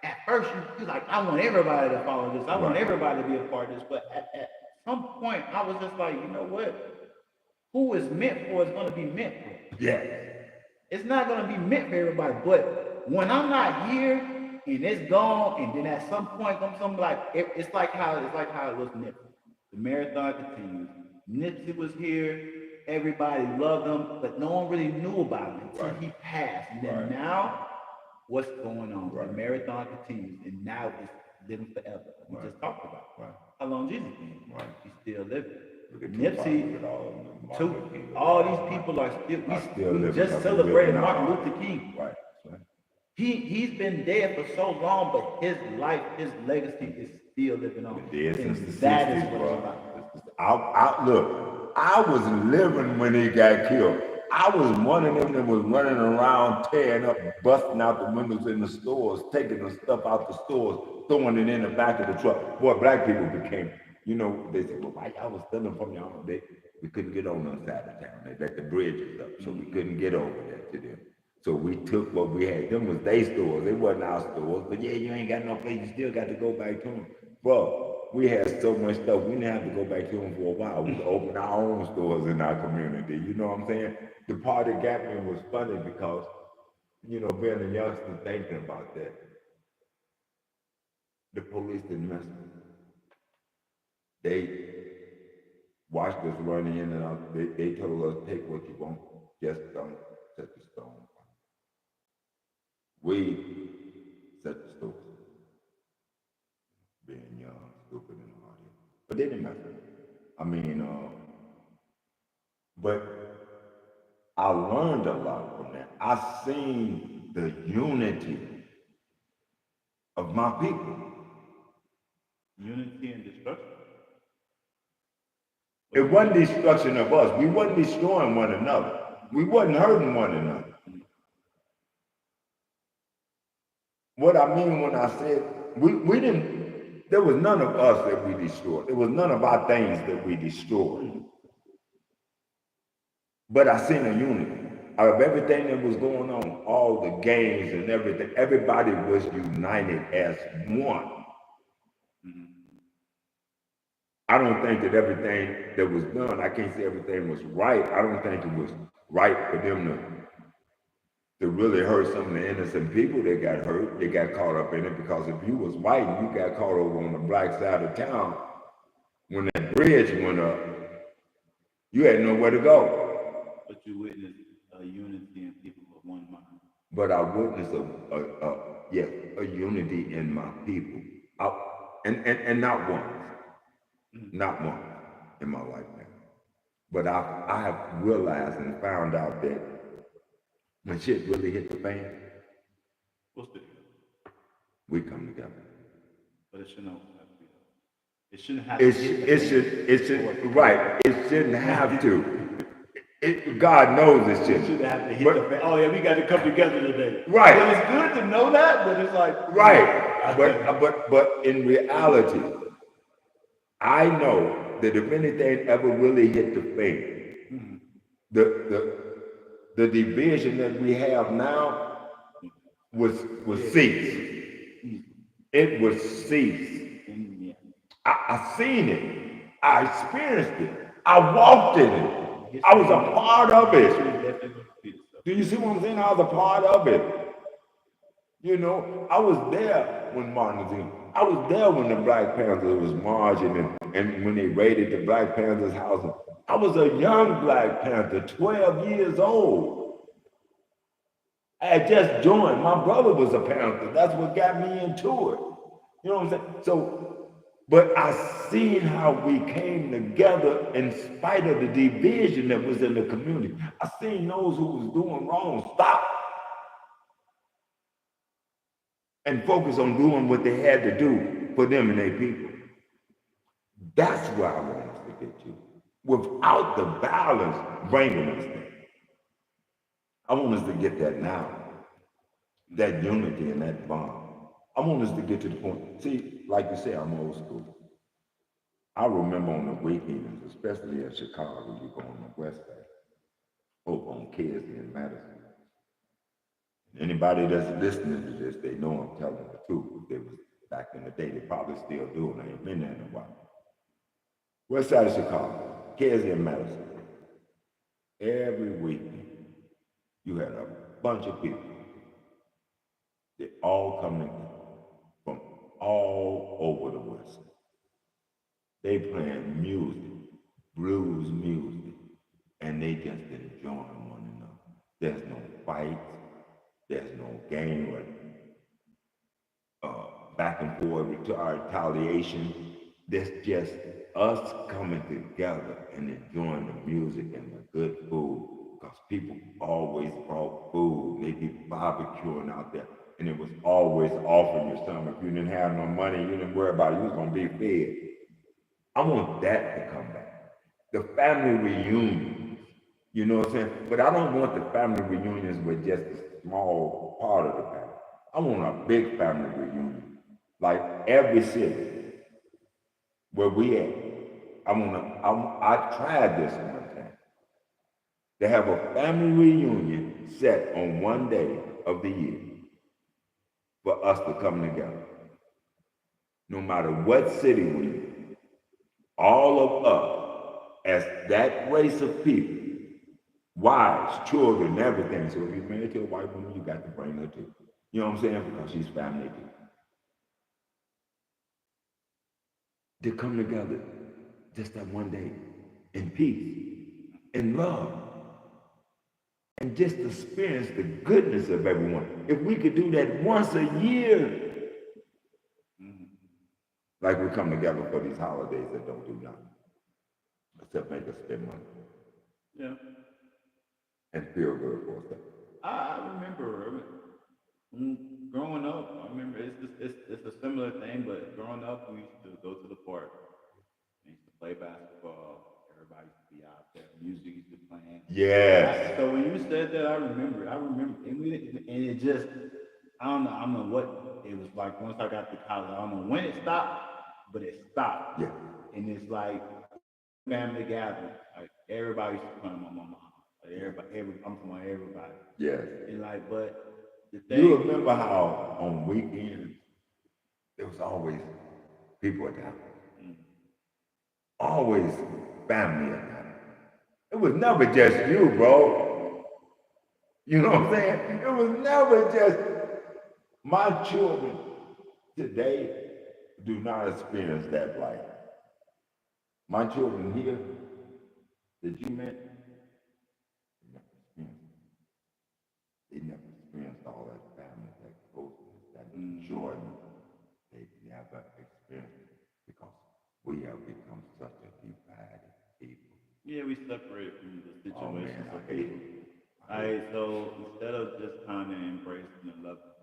at first you're like, I want everybody to follow this. I want everybody to be a part of this. But at some point, I was just like, you know what? Who is meant for is going to be meant for. Yeah. It's not going to be meant for everybody. But when I'm not here and it's gone, and then at some point comes something like it's like how it was Nipsey. The marathon continues. Nipsey was here. Everybody loved him, but no one really knew about him until he passed. And then now, what's going on? The marathon continues, and now it's living forever. We just talked about how long Jesus been. He's still living. Nipsey, all these people are still. We just celebrated Martin Luther King. Right. He's been dead for so long, but his life, his legacy is still living on. Dead since the 60s, that is what it's about. Look, I was living when he got killed. I was one of them that was running around, tearing up, busting out the windows in the stores, taking the stuff out the stores, throwing it in the back of the truck. Boy, black people became, they said, well, why y'all was stealing from y'all? We couldn't get on the side of town. They let the bridges up, so we couldn't get over there to them. So we took what we had. Them was their stores. They wasn't our stores. But yeah, you ain't got no place. You still got to go back to them. Bro, we had so much stuff. We didn't have to go back to them for a while. We opened our own stores in our community. You know what I'm saying? The part that got me was funny because, being a youngster thinking about that, the police didn't mess with us. They watched us running in and out. They told us, take what you want. Just don't set the stone. We set the stone. Being young, stupid, and all that. But they didn't mess with me. But I learned a lot from that. I seen the unity of my people. Unity and destruction. It wasn't destruction of us. We wasn't destroying one another. We wasn't hurting one another. What I mean when I said we didn't, there was none of us that we destroyed. There was none of our things that we destroyed. But I seen a unity. Out of everything that was going on, all the games and everything, everybody was united as one. I don't think that everything that was done, I can't say everything was right. I don't think it was right for them to really hurt some of the innocent people that got hurt. They got caught up in it because if you was white and you got caught over on the black side of town, when that bridge went up, you had nowhere to go. But you witnessed a unity in people of one mind. But I witnessed a unity in my people. and not once in my life now. But I have realized and found out that when shit really hit the fan, What's the we come together. But it shouldn't have to be that. It shouldn't have to hit the fan. It should, right. It shouldn't have to. God knows it It shouldn't. shouldn't have to hit But, the fan. Oh yeah, we got to come together today. right. But it's good to know that, but it's like Right. But in reality, I know that if anything ever really hit the fan, the the division that we have now was cease. It was cease. yeah. I seen it. I experienced it. I walked in it. I was a part of it. Do you see what I'm saying? I was a part of it. You know, I was there when Martin Luther King. I was there when the Black Panthers was marching and when they raided the Black Panthers' house. I was a young Black Panther, 12 years old. I had just joined. My brother was a Panther. That's what got me into it. You know what I'm saying? So, but I seen how we came together in spite of the division that was in the community. I seen those who was doing wrong stop and focus on doing what they had to do for them and their people. That's where I want us to get to. Without the violence bringing us there. I want us to get that now. That unity and that bond. I want us to get to the point. See, like you say, I'm old school. I remember on the weekends, especially in Chicago, you go on the west side, over on Kersey and Madison. Anybody that's listening to this, they know I'm telling the truth. They was back in the day, they probably still do, and I ain't been there in a while. West side of Chicago, Kersey and Madison. Every weekend, you had a bunch of people. They all come together from all over the West Side. They playing music, blues music, and they just enjoying one another. There's no fights, there's no game back and forth retaliation. There's just us coming together and enjoying the music and the good food. Because people always brought food. They be barbecuing out there. And it was always offering you something. If you didn't have no money, you didn't worry about it. You was going to be fed. I want that to come back. The family reunions, you know what I'm saying? But I don't want the family reunions with just a small part of the family. I want a big family reunion. Like every city where we at. I tried this one time. They have a family reunion set on one day of the year for us to come together. No matter what city we in, all of us, as that race of people, wives, children, everything. So if you're married to a white woman, you got to bring her too. You know what I'm saying? Because she's family too. To come together just that one day in peace, in love, and just experience the goodness of everyone. If we could do that once a year, like we come together for these holidays that don't do nothing, except make us spend money. Yeah. And feel good for us. I remember growing up. I remember it's a similar thing, but growing up, we used to go to the park. We used to play basketball. Everybody used to be out there. Music used to play. Yes. So when you said that, I remember, and it just, I don't know what it was like once I got to college. I don't know when it stopped, but it stopped. Yeah. And it's like family gathering. Like everybody used to come to my mama. Like I'm talking about everybody. Yes. And like, but the thing. You remember how on weekends there was always people at the house. Always family at the house. It was never just you, bro. You know what I'm saying? It was never just my children today do not experience that life. My children here that you met, they never experienced all that family, that closeness, that enjoyment. They never experienced it because we have become such a divided people. Yeah, we separated from the Oh man, situations I of hate people. it. I hate Alright, it. so instead of just kind of embracing and loving,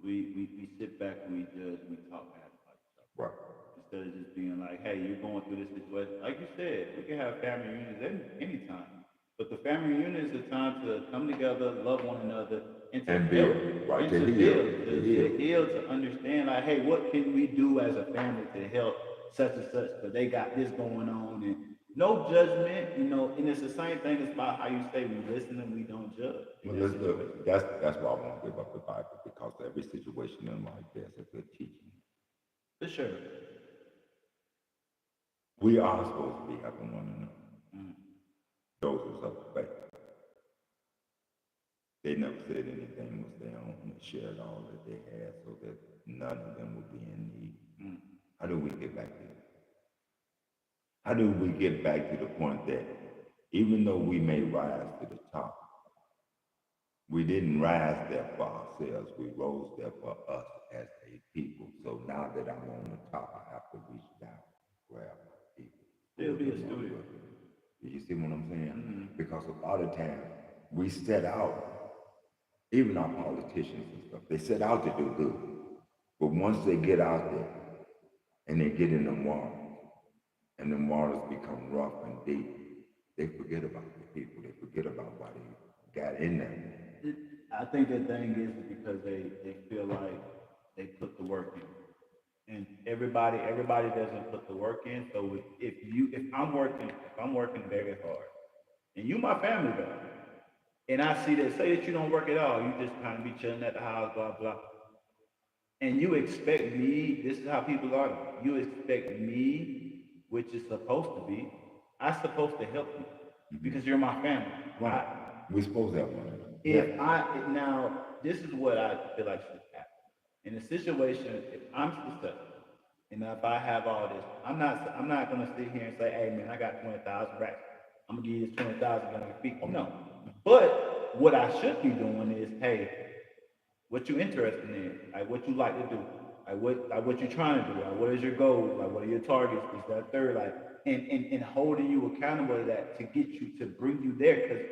we sit back and we judge, we talk bad about each other. Right. Instead of just being like, hey, you're going through this situation. Like you said, we can have family reunions anytime. But the family reunion is a time to come together, love one another, and to And heal. build, right, And to to heal, build, to to heal. heal, to understand, like, hey, what can we do as a family to help such and such? But they got this going on, and no judgment, and it's the same thing. It's about how you say we listen and we don't judge in Well, that let's situation. look. That's why I won't give up the Bible because every situation in life there's a good teaching. For sure. We are supposed to be helping one another. Mm. Those who of faith. They never said anything was their own. They shared all that they had so that none of them would be in need. Mm. How do we get back there? How do we get back to the point that even though we may rise to the top, we didn't rise there for ourselves, we rose there for us as a people. So now that I'm on the top, I have to reach down, grab my people. Still be a student. You see what I'm saying? Mm-hmm. Because a lot of times we set out, even our politicians and stuff, they set out to do good. But once they get out there and they get in the waters, and the waters become rough and deep, they forget about the people. They forget about why they got in there. I think the thing is because they feel like they put the work in, and everybody doesn't put the work in. So if I'm working very hard, and you my family member, and I see that say that you don't work at all, you just kind of be chilling at the house, blah blah, and you expect me. This is how people are. You expect me, which is supposed to be, I'm supposed to help you because you're my family. Right. We're supposed to have one. If I now, this is what I feel like should happen. In a situation, if I'm successful, and if I have all this, I'm not gonna sit here and say, hey man, I got 20,000 racks. I'm gonna give you this 20,000 on your feet. No. But what I should be doing is, hey, what you interested in, like what you like to do, like what you trying to do, like what is your goal, like what are your targets, this, that, third, like, and holding you accountable to that to get you to bring you there, because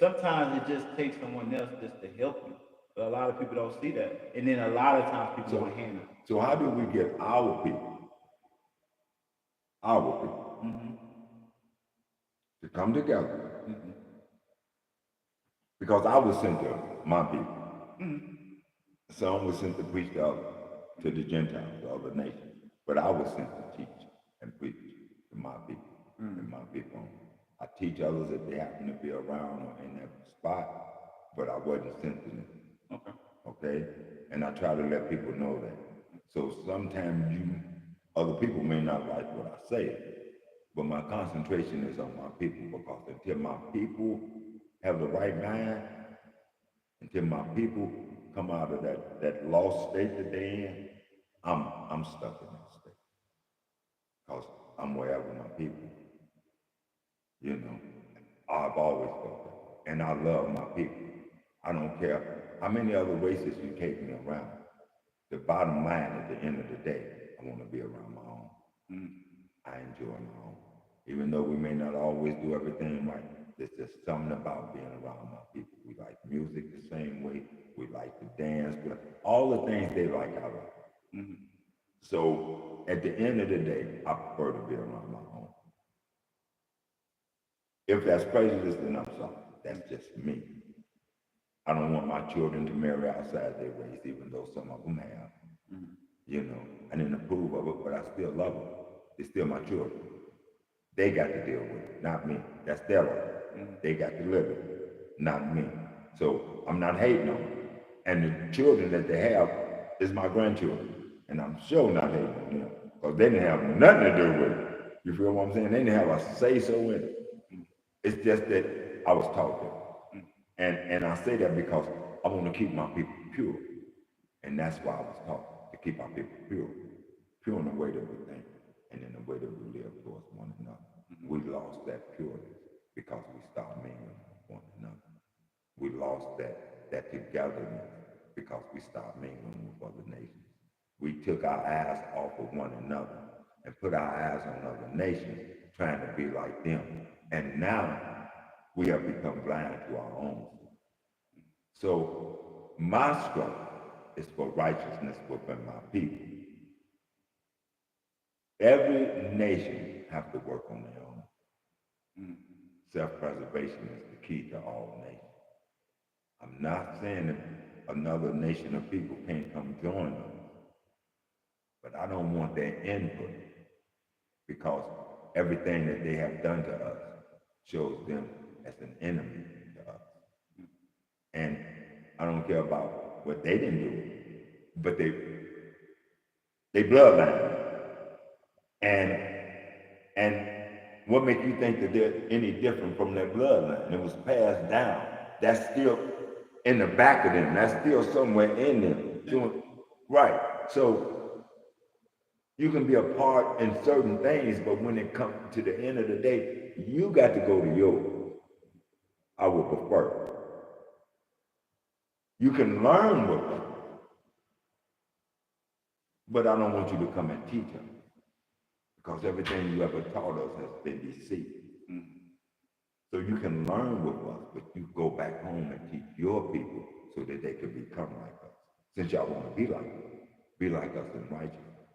sometimes it just takes someone else just to help you, but a lot of people don't see that, and then a lot of times people don't handle it. So how do we get our people, Mm-hmm. to come together? Mm-hmm. Because I was sent to my people. Mm-hmm. Some was sent to preach to the Gentiles, the other nations. But I was sent to teach and preach to my people and my people only. I teach others if they happen to be around or in that spot, but I wasn't sent to them. Okay. Okay? And I try to let people know that. So sometimes other people may not like what I say, but my concentration is on my people because until my people have the right mind, until my people come out of that lost state that they're in, I'm stuck in that state. Because I'm wherever my people. You know, I've always felt that. And I love my people. I don't care how many other races you take me around. The bottom line at the end of the day, I want to be around my own. I enjoy my own. Even though we may not always do everything right, there's just something about being around my people. We like music the same way. We like to dance. All the things they like, I like. Mm-hmm. So at the end of the day, I prefer to be around my own. If that's prejudice, then I'm sorry. That's just me. I don't want my children to marry outside their race, even though some of them have. Mm-hmm. You know, I didn't approve of it, but I still love them. They're still my children. They got to deal with it, not me. That's their life. Mm-hmm. They got to live it, not me. So I'm not hating on them. And the children that they have is my grandchildren. And I'm sure not hating on them, because they didn't have nothing to do with it. You feel what I'm saying? They didn't have a say-so in it. It's just that I was taught that. And I say that because I want to keep my people pure. And that's why I was taught to keep our people pure. Pure in the way that we think and in the way that we live towards one another. We lost that pureness because we stopped mingling with one another. We lost that togetherness because we stopped mingling with other nations. we took our eyes off of one another and put our eyes on other nations, trying to be like them. And now we have become blind to our own. So my struggle is for righteousness within my people. Every nation has to work on their own. Self-preservation is the key to all nations. I'm not saying that another nation of people can't come join us, but I don't want their input because everything that they have done to us shows them as an enemy to us. And I don't care about what they didn't do, but they bloodline. And what makes you think that they're any different from their bloodline? It was passed down. That's still in the back of them. That's still somewhere in them. So, right. So you can be a part in certain things, but when it comes to the end of the day, you got to go to yours. I would prefer. You can learn with them, but I don't want you to come and teach them. Because everything you ever taught us has been deceit. So you can learn with us, but you go back home and teach your people so that they can become like us. Since y'all want to be like us in righteousness.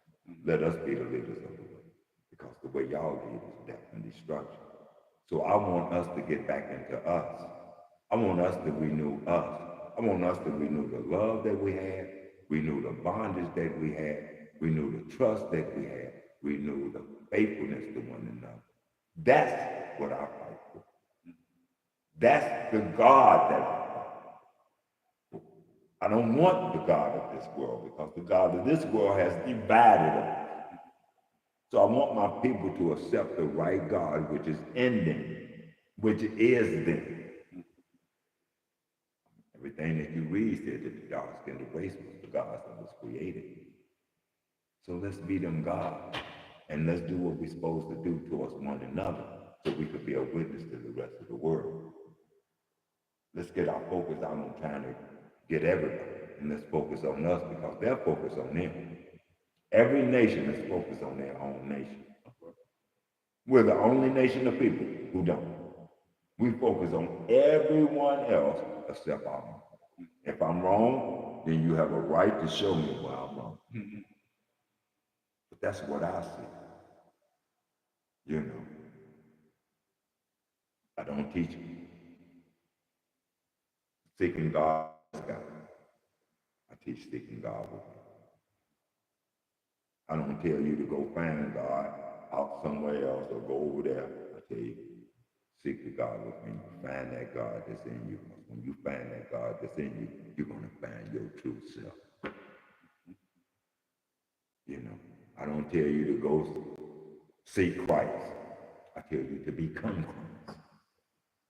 Let us be the leaders of the way. Because the way y'all lead is death and destruction. So I want us to get back into us. I want us to renew us. I want us to renew the love that we had, renew the bondage that we had, renew the trust that we had, renew the faithfulness to one another. That's what I fight for. That's the God that I fight for. I don't want the God of this world because the God of this world has divided us. So I want my people to accept the right God, which is in them, which is them. Everything that you read said that the dark-skinned race was the God that was created. So let's be them God, and let's do what we're supposed to do towards one another so we could be a witness to the rest of the world. Let's get our focus out on trying to get everybody, and let's focus on us because they're focused on them. Every nation is focused on their own nation. We're the only nation of people who don't. We focus on everyone else except our own. If I'm wrong, then you have a right to show me where I'm wrong. But that's what I see. You know, I don't teach seeking God. I teach seeking God with you. I don't tell you to go find God out somewhere else or go over there. I tell you, seek the God within you. Find that God that's in you. When you find that God that's in you, you're going to find your true self. You know, I don't tell you to go seek Christ. I tell you to become Christ.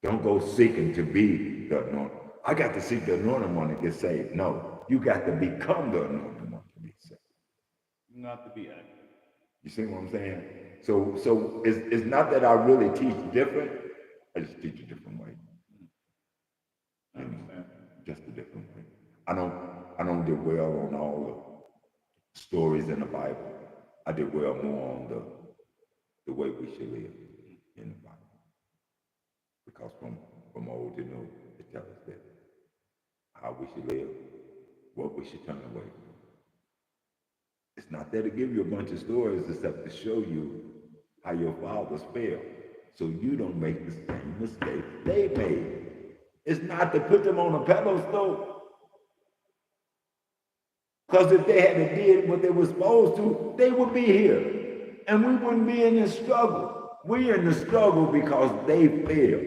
Don't go seeking to be the anointed. I got to seek the anointed one to get saved. No, you got to become the anointed one to be saved. Not to be active. You see what I'm saying? So it's not that I really teach different. I just teach a different way. I understand. Just a different way. I don't dwell on all the stories in the Bible. I dwell more on the way we should live in the Bible. Because from old to new, it tells us that how we should live, what we should turn away from. It's not there to give you a bunch of stories except to show you how your fathers failed so you don't make the same mistakes they made. It's not to put them on a pedestal. Because if they had did what they were supposed to, they would be here. And we wouldn't be in this struggle. We're in the struggle because they failed.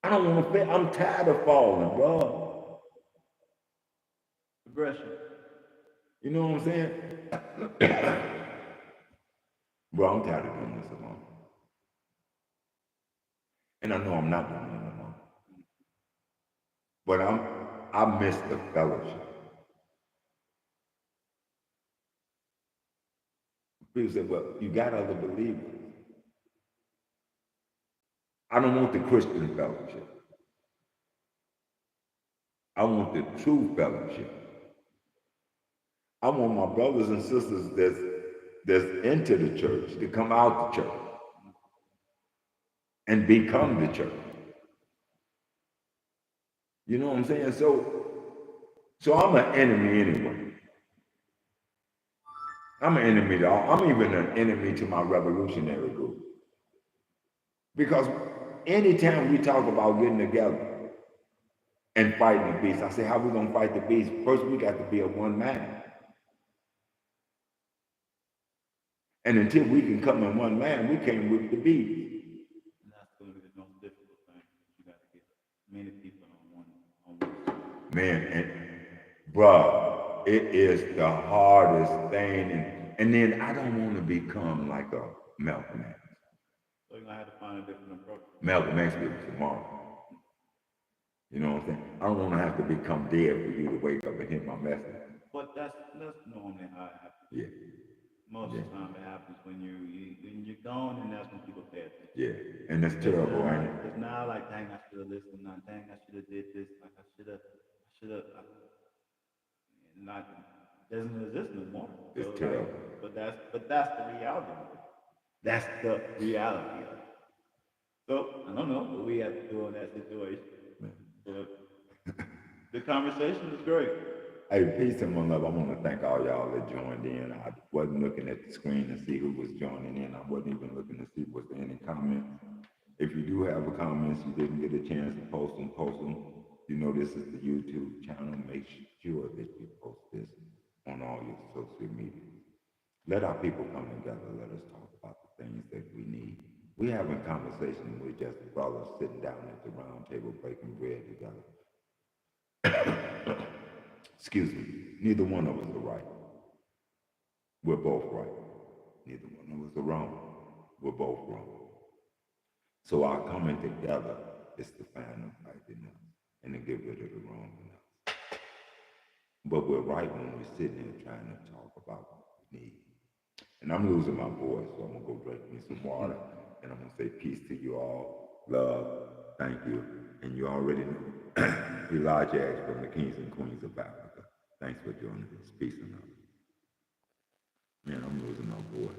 I don't want to fail. I'm tired of falling, bro. Progression. You know what I'm saying? Bro, I'm tired of doing this alone. And I know I'm not doing it alone. But I miss the fellowship. People say, well, you got other believers. I don't want the Christian fellowship. I want the true fellowship. I want my brothers and sisters that's into the church to come out the church and become the church. You know what I'm saying? So I'm an enemy anyway. I'm an enemy to all. I'm even an enemy to my revolutionary group. Because anytime we talk about getting together and fighting the beast, I say, how we gonna fight the beast? First, we got to be a one man. And until we can come in one man, we can't whip the beast. And that's going to be the most difficult thing. You got to get many people on one side. Man, and bruh, it is the hardest thing. And then I don't want to become like a Malcolm X. So you're going to have to find a different approach. Malcolm X did it tomorrow. You know what I'm saying? I don't want to have to become dead for you to wake up and hear my message. But that's normally how it happens. Yeah. Most of the time it happens when you're gone, and that's when people pay attention. Yeah, and that's terrible, ain't it? Because now, like, dang, I should have listened. Now, dang, I should have did this. Like, I should have. Not doesn't exist no more. It's So, terrible. Like, but that's the reality of it. That's the reality of it. So I don't know what we have to do in that situation. But the conversation was great. Hey, peace and one love. I want to thank all y'all that joined in. I wasn't looking at the screen to see who was joining in. I wasn't even looking to see was there any comments. If you do have comments, you didn't get a chance to post them, You know this is the YouTube channel. Make sure that you post this on all your social media. Let our people come together. Let us talk about the things that we need. We're having conversation with just brothers sitting down at the round table breaking bread together. Excuse me. Neither one of us are right. We're both right. Neither one of us are wrong. We're both wrong. So our coming together is to find the right in us and to get rid of the wrong in us. But we're right when we're sitting here trying to talk about what we need. And I'm losing my voice, so I'm going to go drink me some water. And I'm going to say peace to you all. Love. Thank you. And you already know Elijah X from the Kings and Queens of Africa. Thanks for joining us. Peace and love. Man, I'm losing my voice.